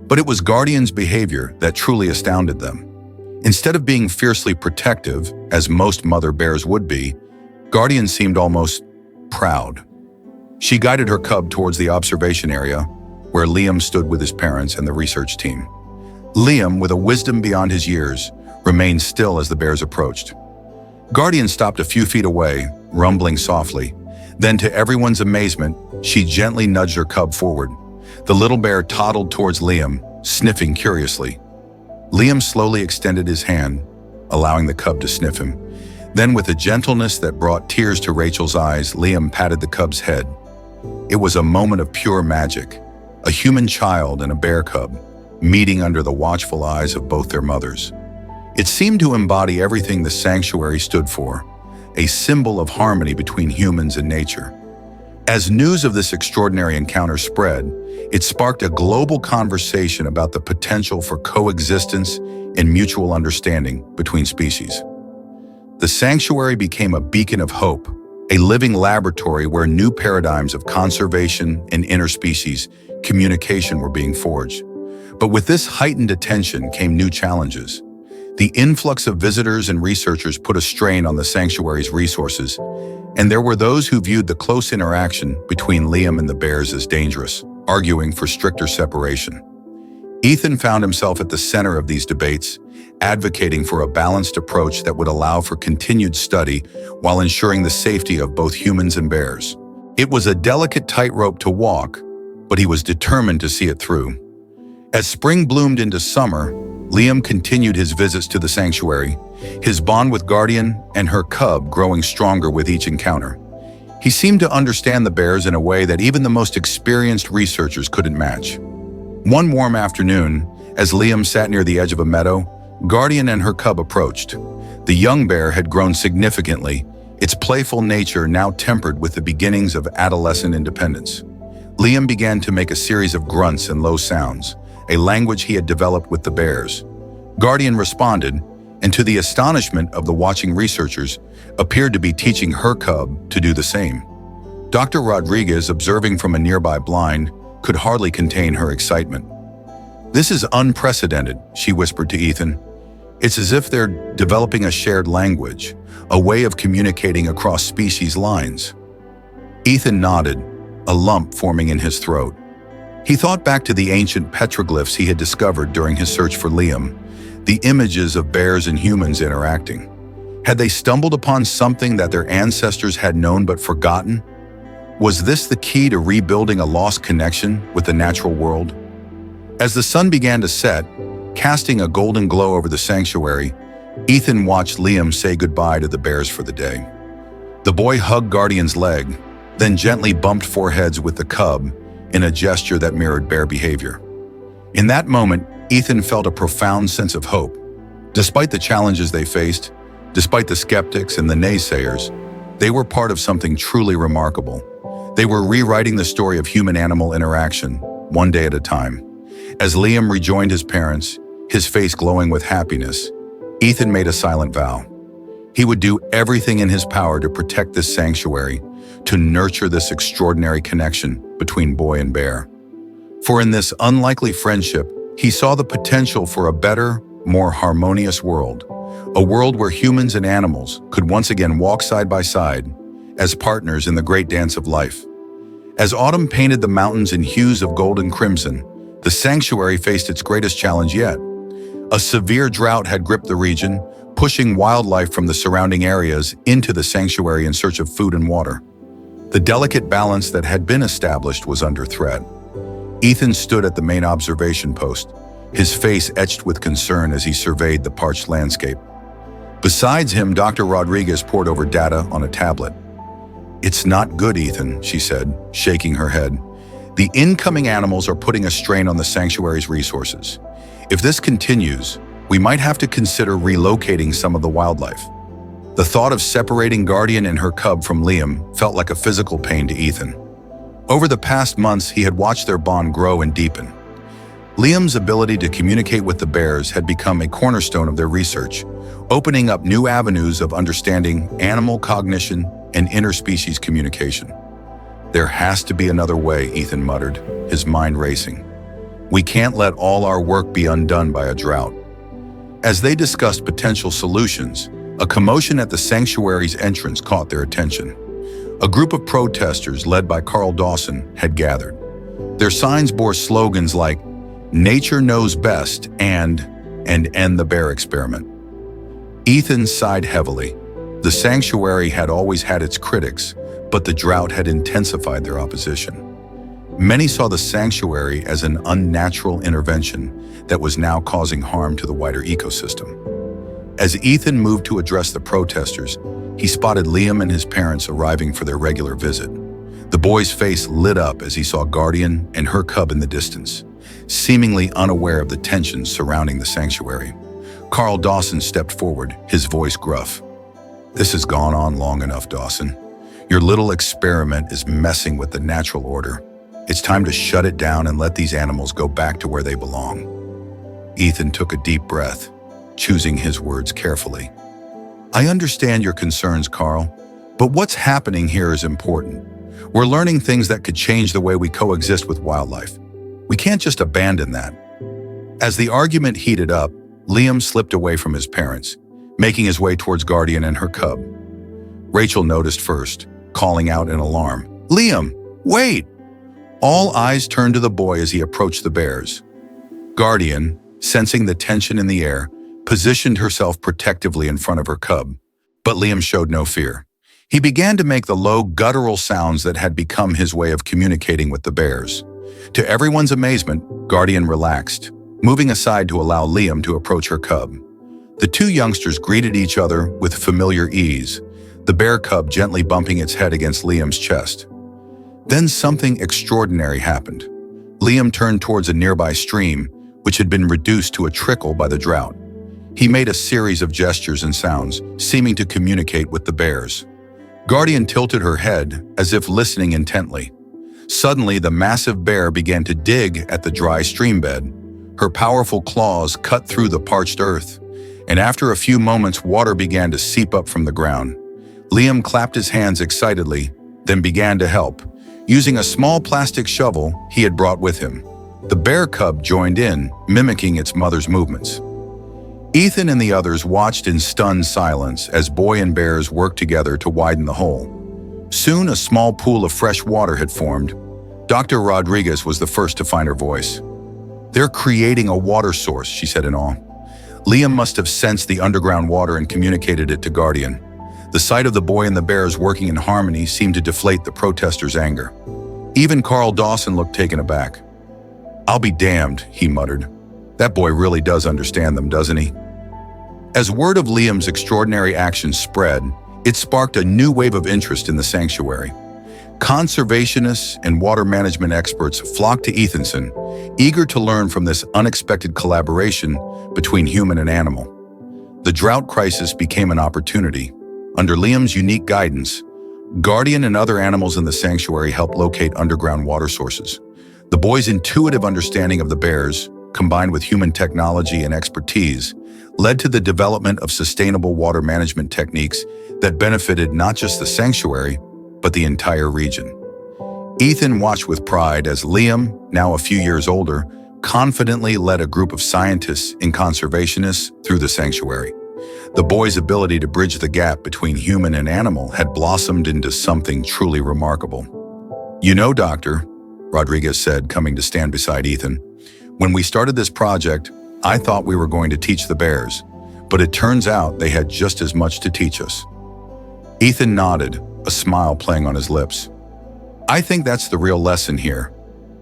But it was Guardian's behavior that truly astounded them. Instead of being fiercely protective, as most mother bears would be, Guardian seemed almost proud. She guided her cub towards the observation area, where Liam stood with his parents and the research team. Liam, with a wisdom beyond his years, remained still as the bears approached. Guardian stopped a few feet away, rumbling softly. Then, to everyone's amazement, she gently nudged her cub forward. The little bear toddled towards Liam, sniffing curiously. Liam slowly extended his hand, allowing the cub to sniff him. Then, with a gentleness that brought tears to Rachel's eyes, Liam patted the cub's head. It was a moment of pure magic, a human child and a bear cub, meeting under the watchful eyes of both their mothers. It seemed to embody everything the sanctuary stood for: a symbol of harmony between humans and nature. As news of this extraordinary encounter spread, it sparked a global conversation about the potential for coexistence and mutual understanding between species. The sanctuary became a beacon of hope, a living laboratory where new paradigms of conservation and interspecies communication were being forged. But with this heightened attention came new challenges. The influx of visitors and researchers put a strain on the sanctuary's resources, and there were those who viewed the close interaction between Liam and the bears as dangerous, arguing for stricter separation. Ethan found himself at the center of these debates, advocating for a balanced approach that would allow for continued study while ensuring the safety of both humans and bears. It was a delicate tightrope to walk, but he was determined to see it through. As spring bloomed into summer, Liam continued his visits to the sanctuary, his bond with Guardian and her cub growing stronger with each encounter. He seemed to understand the bears in a way that even the most experienced researchers couldn't match. One warm afternoon, as Liam sat near the edge of a meadow, Guardian and her cub approached. The young bear had grown significantly, its playful nature now tempered with the beginnings of adolescent independence. Liam began to make a series of grunts and low sounds, a language he had developed with the bears. Guardian responded, and to the astonishment of the watching researchers, appeared to be teaching her cub to do the same. Dr. Rodriguez, observing from a nearby blind, could hardly contain her excitement. "This is unprecedented," she whispered to Ethan. "It's as if they're developing a shared language, a way of communicating across species lines." Ethan nodded, a lump forming in his throat. He thought back to the ancient petroglyphs he had discovered during his search for Liam, the images of bears and humans interacting. Had they stumbled upon something that their ancestors had known but forgotten? Was this the key to rebuilding a lost connection with the natural world? As the sun began to set, casting a golden glow over the sanctuary, Ethan watched Liam say goodbye to the bears for the day. The boy hugged Guardian's leg, then gently bumped foreheads with the cub in a gesture that mirrored bear behavior. In that moment, Ethan felt a profound sense of hope. Despite the challenges they faced, despite the skeptics and the naysayers, they were part of something truly remarkable. They were rewriting the story of human-animal interaction, one day at a time. As Liam rejoined his parents, his face glowing with happiness, Ethan made a silent vow. He would do everything in his power to protect this sanctuary, to nurture this extraordinary connection between boy and bear. For in this unlikely friendship, he saw the potential for a better, more harmonious world, a world where humans and animals could once again walk side by side as partners in the great dance of life. As autumn painted the mountains in hues of gold and crimson, the sanctuary faced its greatest challenge yet. A severe drought had gripped the region, pushing wildlife from the surrounding areas into the sanctuary in search of food and water. The delicate balance that had been established was under threat. Ethan stood at the main observation post, his face etched with concern as he surveyed the parched landscape. Besides him, Dr. Rodriguez pored over data on a tablet. "It's not good, Ethan," she said, shaking her head. "The incoming animals are putting a strain on the sanctuary's resources. If this continues, we might have to consider relocating some of the wildlife." The thought of separating Guardian and her cub from Liam felt like a physical pain to Ethan. Over the past months, he had watched their bond grow and deepen. Liam's ability to communicate with the bears had become a cornerstone of their research, opening up new avenues of understanding animal cognition and interspecies communication. "There has to be another way," Ethan muttered, his mind racing. "We can't let all our work be undone by a drought." As they discussed potential solutions, a commotion at the sanctuary's entrance caught their attention. A group of protesters led by Carl Dawson had gathered. Their signs bore slogans like, "Nature knows best," and "End the bear experiment." Ethan sighed heavily. The sanctuary had always had its critics, but the drought had intensified their opposition. Many saw the sanctuary as an unnatural intervention that was now causing harm to the wider ecosystem. As Ethan moved to address the protesters, he spotted Liam and his parents arriving for their regular visit. The boy's face lit up as he saw Guardian and her cub in the distance, seemingly unaware of the tensions surrounding the sanctuary. Carl Dawson stepped forward, his voice gruff. This has gone on long enough, Dawson. Your little experiment is messing with the natural order. It's time to shut it down and let these animals go back to where they belong. Ethan took a deep breath, choosing his words carefully. I understand your concerns, Carl, but what's happening here is important. We're learning things that could change the way we coexist with wildlife. We can't just abandon that. As the argument heated up, Liam slipped away from his parents, making his way towards Guardian and her cub. Rachel noticed first, calling out in alarm, "Liam, wait!" All eyes turned to the boy as he approached the bears. Guardian, sensing the tension in the air, positioned herself protectively in front of her cub, but Liam showed no fear. He began to make the low, guttural sounds that had become his way of communicating with the bears. To everyone's amazement, Guardian relaxed, moving aside to allow Liam to approach her cub. The two youngsters greeted each other with familiar ease, the bear cub gently bumping its head against Liam's chest. Then something extraordinary happened. Liam turned towards a nearby stream, which had been reduced to a trickle by the drought. He made a series of gestures and sounds, seeming to communicate with the bears. Guardian tilted her head, as if listening intently. Suddenly, the massive bear began to dig at the dry stream bed. Her powerful claws cut through the parched earth, and after a few moments, water began to seep up from the ground. Liam clapped his hands excitedly, then began to help, using a small plastic shovel he had brought with him. The bear cub joined in, mimicking its mother's movements. Ethan and the others watched in stunned silence as boy and bears worked together to widen the hole. Soon, a small pool of fresh water had formed. Dr. Rodriguez was the first to find her voice. "They're creating a water source," she said in awe. Liam must have sensed the underground water and communicated it to Guardian. The sight of the boy and the bears working in harmony seemed to deflate the protesters' anger. Even Carl Dawson looked taken aback. "I'll be damned," he muttered. "That boy really does understand them, doesn't he?" As word of Liam's extraordinary actions spread, it sparked a new wave of interest in the sanctuary. Conservationists and water management experts flocked to Ethanson, eager to learn from this unexpected collaboration between human and animal. The drought crisis became an opportunity. Under Liam's unique guidance, Guardian and other animals in the sanctuary helped locate underground water sources. The boy's intuitive understanding of the bears, combined with human technology and expertise, led to the development of sustainable water management techniques that benefited not just the sanctuary, but the entire region. Ethan watched with pride as Liam, now a few years older, confidently led a group of scientists and conservationists through the sanctuary. The boy's ability to bridge the gap between human and animal had blossomed into something truly remarkable. "You know, Doctor," Rodriguez said, coming to stand beside Ethan, "when we started this project, I thought we were going to teach the bears, but it turns out they had just as much to teach us." Ethan nodded, a smile playing on his lips. "I think that's the real lesson here.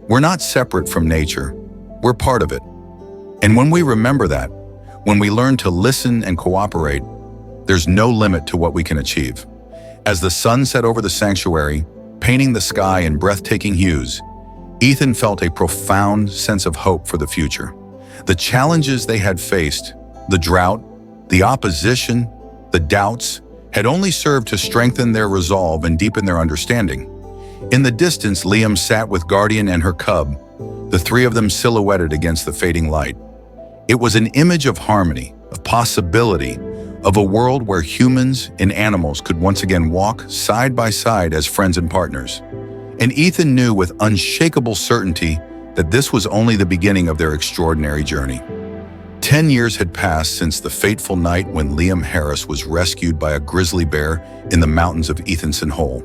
We're not separate from nature. We're part of it. And when we remember that, when we learn to listen and cooperate, there's no limit to what we can achieve." As the sun set over the sanctuary, painting the sky in breathtaking hues, Ethan felt a profound sense of hope for the future. The challenges they had faced, the drought, the opposition, the doubts, had only served to strengthen their resolve and deepen their understanding. In the distance, Liam sat with Guardian and her cub, the three of them silhouetted against the fading light. It was an image of harmony, of possibility, of a world where humans and animals could once again walk side by side as friends and partners. And Ethan knew with unshakable certainty that this was only the beginning of their extraordinary journey. 10 years had passed since the fateful night when Liam Harris was rescued by a grizzly bear in the mountains of Ethanson Hole.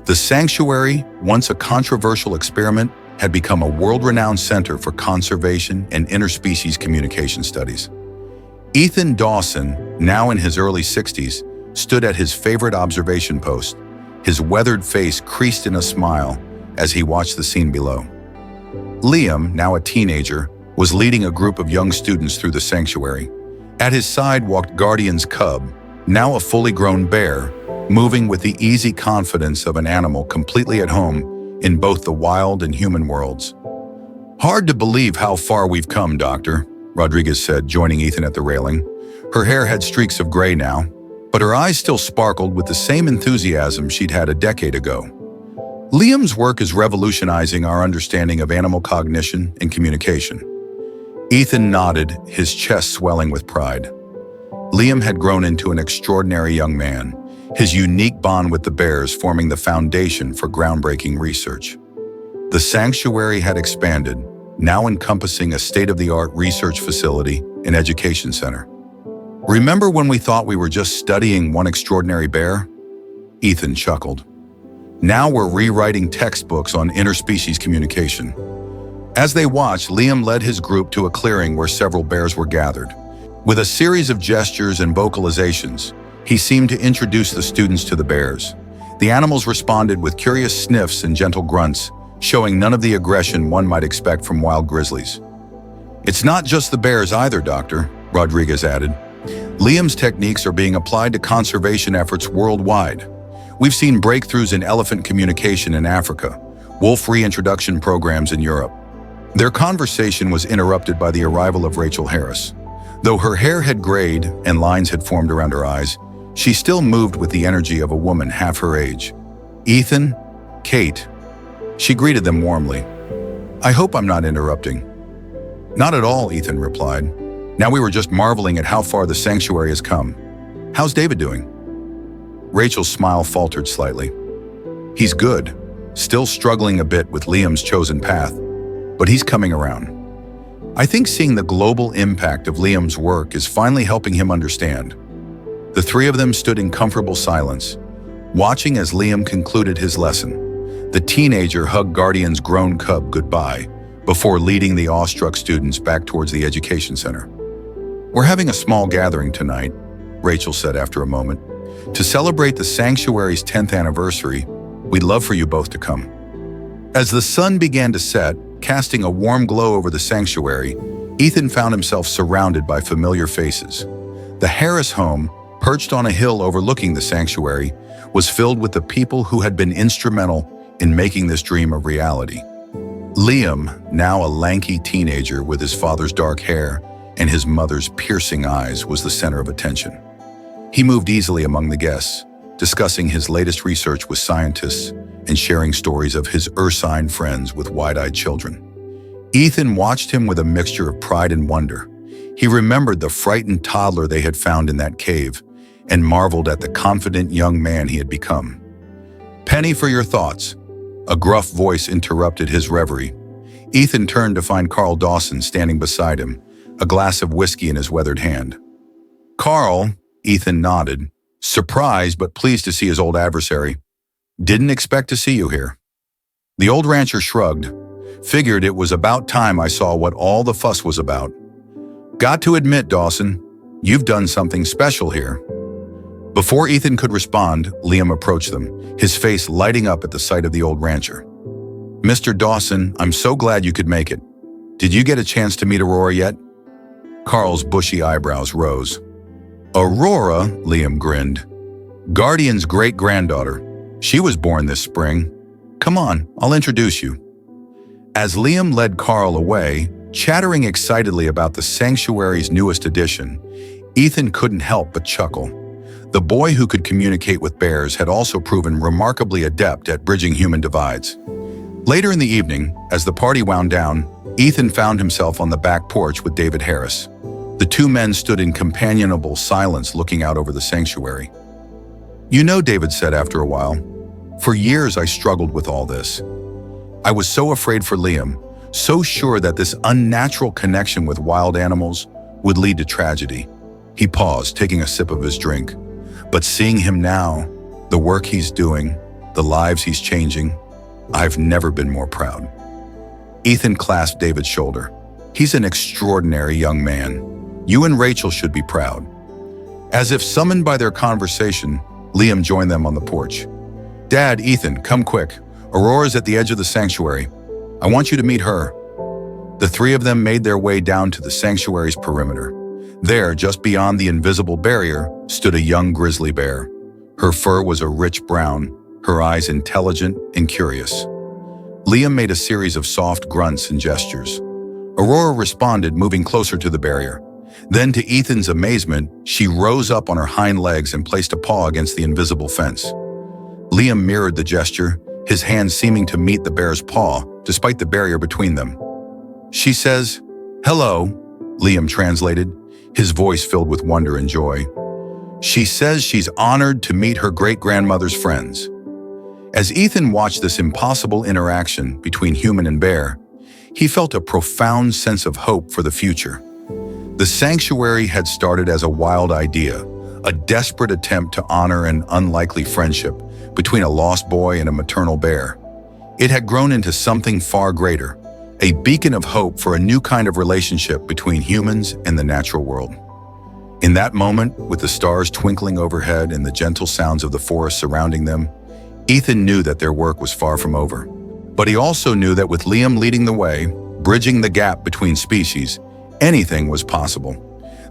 The sanctuary, once a controversial experiment, had become a world-renowned center for conservation and interspecies communication studies. Ethan Dawson, now in his early 60s, stood at his favorite observation post, his weathered face creased in a smile as he watched the scene below. Liam, now a teenager, was leading a group of young students through the sanctuary. At his side walked Guardian's cub, now a fully grown bear, moving with the easy confidence of an animal completely at home in both the wild and human worlds. "Hard to believe how far we've come, Doctor," Rodriguez said, joining Ethan at the railing. Her hair had streaks of gray now, but her eyes still sparkled with the same enthusiasm she'd had a decade ago. Liam's work is revolutionizing our understanding of animal cognition and communication. Ethan nodded, his chest swelling with pride. Liam had grown into an extraordinary young man, his unique bond with the bears forming the foundation for groundbreaking research. The sanctuary had expanded, now encompassing a state-of-the-art research facility and education center. Remember when we thought we were just studying one extraordinary bear? Ethan chuckled. Now we're rewriting textbooks on interspecies communication. As they watched, Liam led his group to a clearing where several bears were gathered. With a series of gestures and vocalizations, he seemed to introduce the students to the bears. The animals responded with curious sniffs and gentle grunts, showing none of the aggression one might expect from wild grizzlies. "It's not just the bears either, Doctor," Rodriguez added. "Liam's techniques are being applied to conservation efforts worldwide. We've seen breakthroughs in elephant communication in Africa, wolf reintroduction programs in Europe." Their conversation was interrupted by the arrival of Rachel Harris. Though her hair had grayed and lines had formed around her eyes, she still moved with the energy of a woman half her age. "Ethan, Kate." She greeted them warmly. "I hope I'm not interrupting." "Not at all," Ethan replied. "Now we were just marveling at how far the sanctuary has come. How's David doing?" Rachel's smile faltered slightly. "He's good, still struggling a bit with Liam's chosen path, but he's coming around. I think seeing the global impact of Liam's work is finally helping him understand." The three of them stood in comfortable silence, watching as Liam concluded his lesson. The teenager hugged Guardian's grown cub goodbye before leading the awestruck students back towards the education center. "We're having a small gathering tonight," Rachel said after a moment. "To celebrate the sanctuary's 10th anniversary, we'd love for you both to come." As the sun began to set, casting a warm glow over the sanctuary, Ethan found himself surrounded by familiar faces. The Harris home, perched on a hill overlooking the sanctuary, was filled with the people who had been instrumental in making this dream a reality. Liam, now a lanky teenager with his father's dark hair and his mother's piercing eyes, was the center of attention. He moved easily among the guests, discussing his latest research with scientists and sharing stories of his ursine friends with wide-eyed children. Ethan watched him with a mixture of pride and wonder. He remembered the frightened toddler they had found in that cave and marveled at the confident young man he had become. "Penny for your thoughts," a gruff voice interrupted his reverie. Ethan turned to find Carl Dawson standing beside him, a glass of whiskey in his weathered hand. "Carl," Ethan nodded, surprised but pleased to see his old adversary. "Didn't expect to see you here." The old rancher shrugged. "Figured it was about time I saw what all the fuss was about." "Got to admit, Dawson, you've done something special here." Before Ethan could respond, Liam approached them, his face lighting up at the sight of the old rancher. "Mr. Dawson, I'm so glad you could make it. Did you get a chance to meet Aurora yet?" Carl's bushy eyebrows rose. "Aurora," Liam grinned. "Guardian's great-granddaughter. She was born this spring. Come on, I'll introduce you." As Liam led Carl away, chattering excitedly about the sanctuary's newest addition, Ethan couldn't help but chuckle. The boy who could communicate with bears had also proven remarkably adept at bridging human divides. Later in the evening, as the party wound down, Ethan found himself on the back porch with David Harris. The two men stood in companionable silence looking out over the sanctuary. "You know," David said after a while, "for years I struggled with all this. I was so afraid for Liam, so sure that this unnatural connection with wild animals would lead to tragedy." He paused, taking a sip of his drink. "But seeing him now, the work he's doing, the lives he's changing, I've never been more proud." Ethan clasped David's shoulder. "He's an extraordinary young man. You and Rachel should be proud." As if summoned by their conversation, Liam joined them on the porch. "Dad, Ethan, come quick. Aurora's at the edge of the sanctuary. I want you to meet her." The three of them made their way down to the sanctuary's perimeter. There, just beyond the invisible barrier, stood a young grizzly bear. Her fur was a rich brown, her eyes intelligent and curious. Liam made a series of soft grunts and gestures. Aurora responded, moving closer to the barrier. Then, to Ethan's amazement, she rose up on her hind legs and placed a paw against the invisible fence. Liam mirrored the gesture, his hand seeming to meet the bear's paw, despite the barrier between them. She says, "Hello," Liam translated, his voice filled with wonder and joy. She says she's honored to meet her great-grandmother's friends. As Ethan watched this impossible interaction between human and bear, he felt a profound sense of hope for the future. The sanctuary had started as a wild idea, a desperate attempt to honor an unlikely friendship between a lost boy and a maternal bear. It had grown into something far greater, a beacon of hope for a new kind of relationship between humans and the natural world. In that moment, with the stars twinkling overhead and the gentle sounds of the forest surrounding them, Ethan knew that their work was far from over. But he also knew that with Liam leading the way, bridging the gap between species, anything was possible.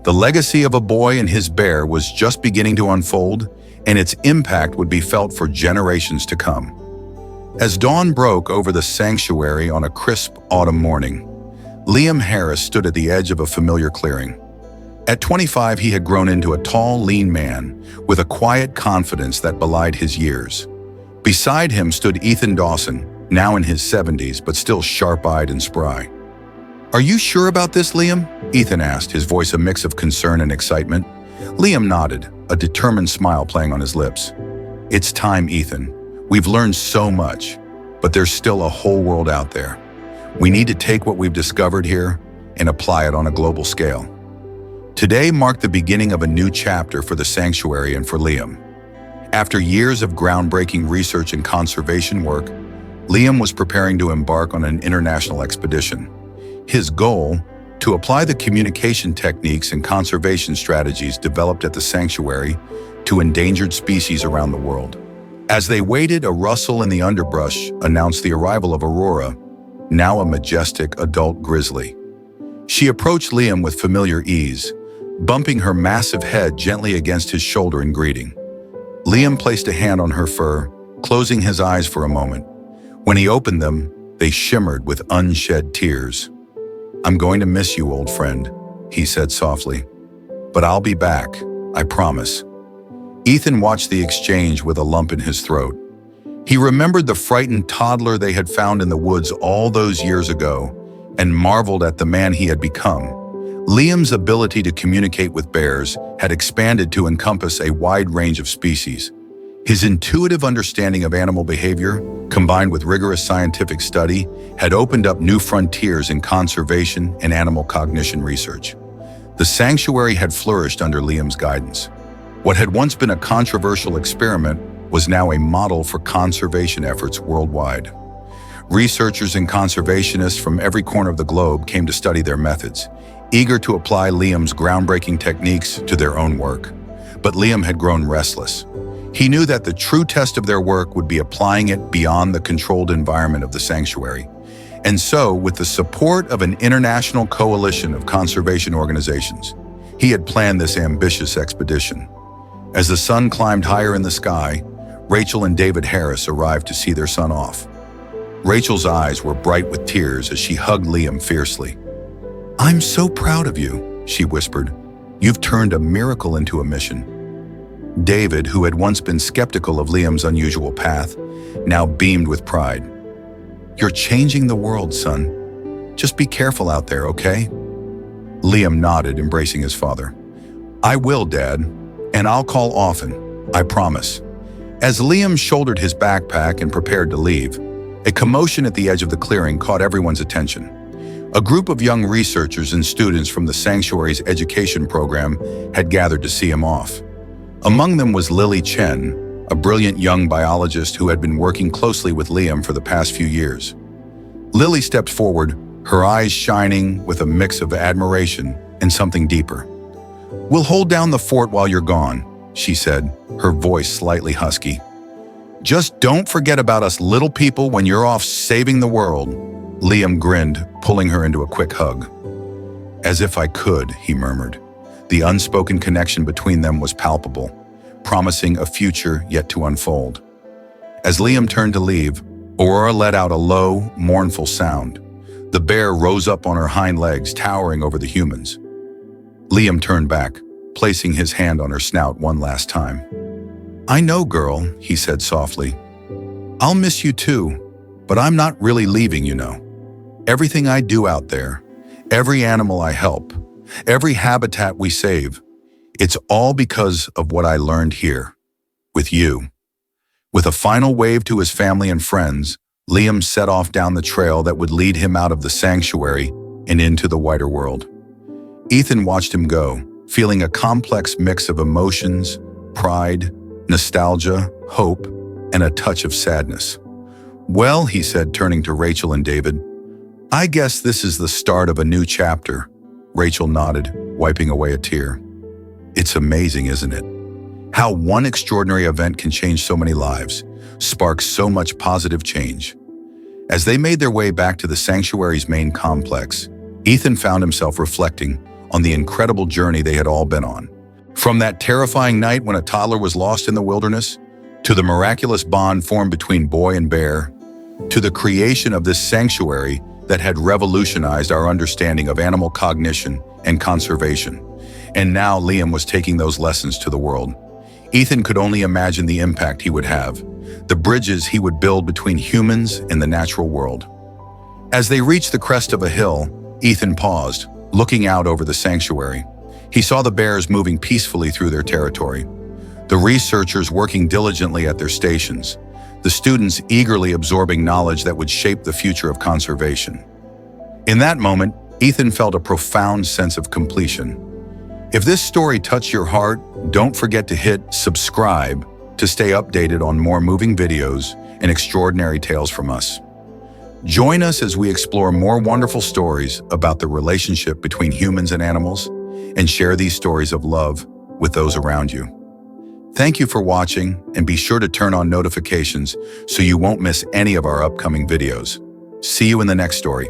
The legacy of a boy and his bear was just beginning to unfold, and its impact would be felt for generations to come. As dawn broke over the sanctuary on a crisp autumn morning, Liam Harris stood at the edge of a familiar clearing. At 25, he had grown into a tall, lean man with a quiet confidence that belied his years. Beside him stood Ethan Dawson, now in his 70s, but still sharp-eyed and spry. "Are you sure about this, Liam?" Ethan asked, his voice a mix of concern and excitement. Liam nodded, a determined smile playing on his lips. "It's time, Ethan. We've learned so much, but there's still a whole world out there. We need to take what we've discovered here and apply it on a global scale." Today marked the beginning of a new chapter for the sanctuary and for Liam. After years of groundbreaking research and conservation work, Liam was preparing to embark on an international expedition. His goal, to apply the communication techniques and conservation strategies developed at the sanctuary to endangered species around the world. As they waited, a rustle in the underbrush announced the arrival of Aurora, now a majestic adult grizzly. She approached Liam with familiar ease, bumping her massive head gently against his shoulder in greeting. Liam placed a hand on her fur, closing his eyes for a moment. When he opened them, they shimmered with unshed tears. "I'm going to miss you, old friend," he said softly. "But I'll be back, I promise." Ethan watched the exchange with a lump in his throat. He remembered the frightened toddler they had found in the woods all those years ago and marveled at the man he had become. Liam's ability to communicate with bears had expanded to encompass a wide range of species. His intuitive understanding of animal behavior, combined with rigorous scientific study, had opened up new frontiers in conservation and animal cognition research. The sanctuary had flourished under Liam's guidance. What had once been a controversial experiment was now a model for conservation efforts worldwide. Researchers and conservationists from every corner of the globe came to study their methods, eager to apply Liam's groundbreaking techniques to their own work. But Liam had grown restless. He knew that the true test of their work would be applying it beyond the controlled environment of the sanctuary. And so, with the support of an international coalition of conservation organizations, he had planned this ambitious expedition. As the sun climbed higher in the sky, Rachel and David Harris arrived to see their son off. Rachel's eyes were bright with tears as she hugged Liam fiercely. "I'm so proud of you," she whispered. "You've turned a miracle into a mission." David, who had once been skeptical of Liam's unusual path, now beamed with pride. "You're changing the world, son. Just be careful out there, okay?" Liam nodded, embracing his father. "I will, Dad, and I'll call often, I promise." As Liam shouldered his backpack and prepared to leave, a commotion at the edge of the clearing caught everyone's attention. A group of young researchers and students from the sanctuary's education program had gathered to see him off. Among them was Lily Chen, a brilliant young biologist who had been working closely with Liam for the past few years. Lily stepped forward, her eyes shining with a mix of admiration and something deeper. "We'll hold down the fort while you're gone," she said, her voice slightly husky. "Just don't forget about us little people when you're off saving the world." Liam grinned, pulling her into a quick hug. "As if I could," he murmured. The unspoken connection between them was palpable, promising a future yet to unfold. As Liam turned to leave, Aurora let out a low, mournful sound. The bear rose up on her hind legs, towering over the humans. Liam turned back, placing his hand on her snout one last time. "I know, girl," he said softly. "I'll miss you too, but I'm not really leaving, you know. Everything I do out there, every animal I help, every habitat we save, it's all because of what I learned here, with you." With a final wave to his family and friends, Liam set off down the trail that would lead him out of the sanctuary and into the wider world. Ethan watched him go, feeling a complex mix of emotions, pride, nostalgia, hope, and a touch of sadness. "Well," he said, turning to Rachel and David, "I guess this is the start of a new chapter." Rachel nodded, wiping away a tear. "It's amazing, isn't it? How one extraordinary event can change so many lives, spark so much positive change." As they made their way back to the sanctuary's main complex, Ethan found himself reflecting on the incredible journey they had all been on. From that terrifying night when a toddler was lost in the wilderness, to the miraculous bond formed between boy and bear, to the creation of this sanctuary that had revolutionized our understanding of animal cognition and conservation. And now Liam was taking those lessons to the world. Ethan could only imagine the impact he would have, the bridges he would build between humans and the natural world. As they reached the crest of a hill, Ethan paused, looking out over the sanctuary. He saw the bears moving peacefully through their territory, the researchers working diligently at their stations, the students eagerly absorbing knowledge that would shape the future of conservation. In that moment, Ethan felt a profound sense of completion. If this story touched your heart, don't forget to hit subscribe to stay updated on more moving videos and extraordinary tales from us. Join us as we explore more wonderful stories about the relationship between humans and animals and share these stories of love with those around you. Thank you for watching, and be sure to turn on notifications so you won't miss any of our upcoming videos. See you in the next story.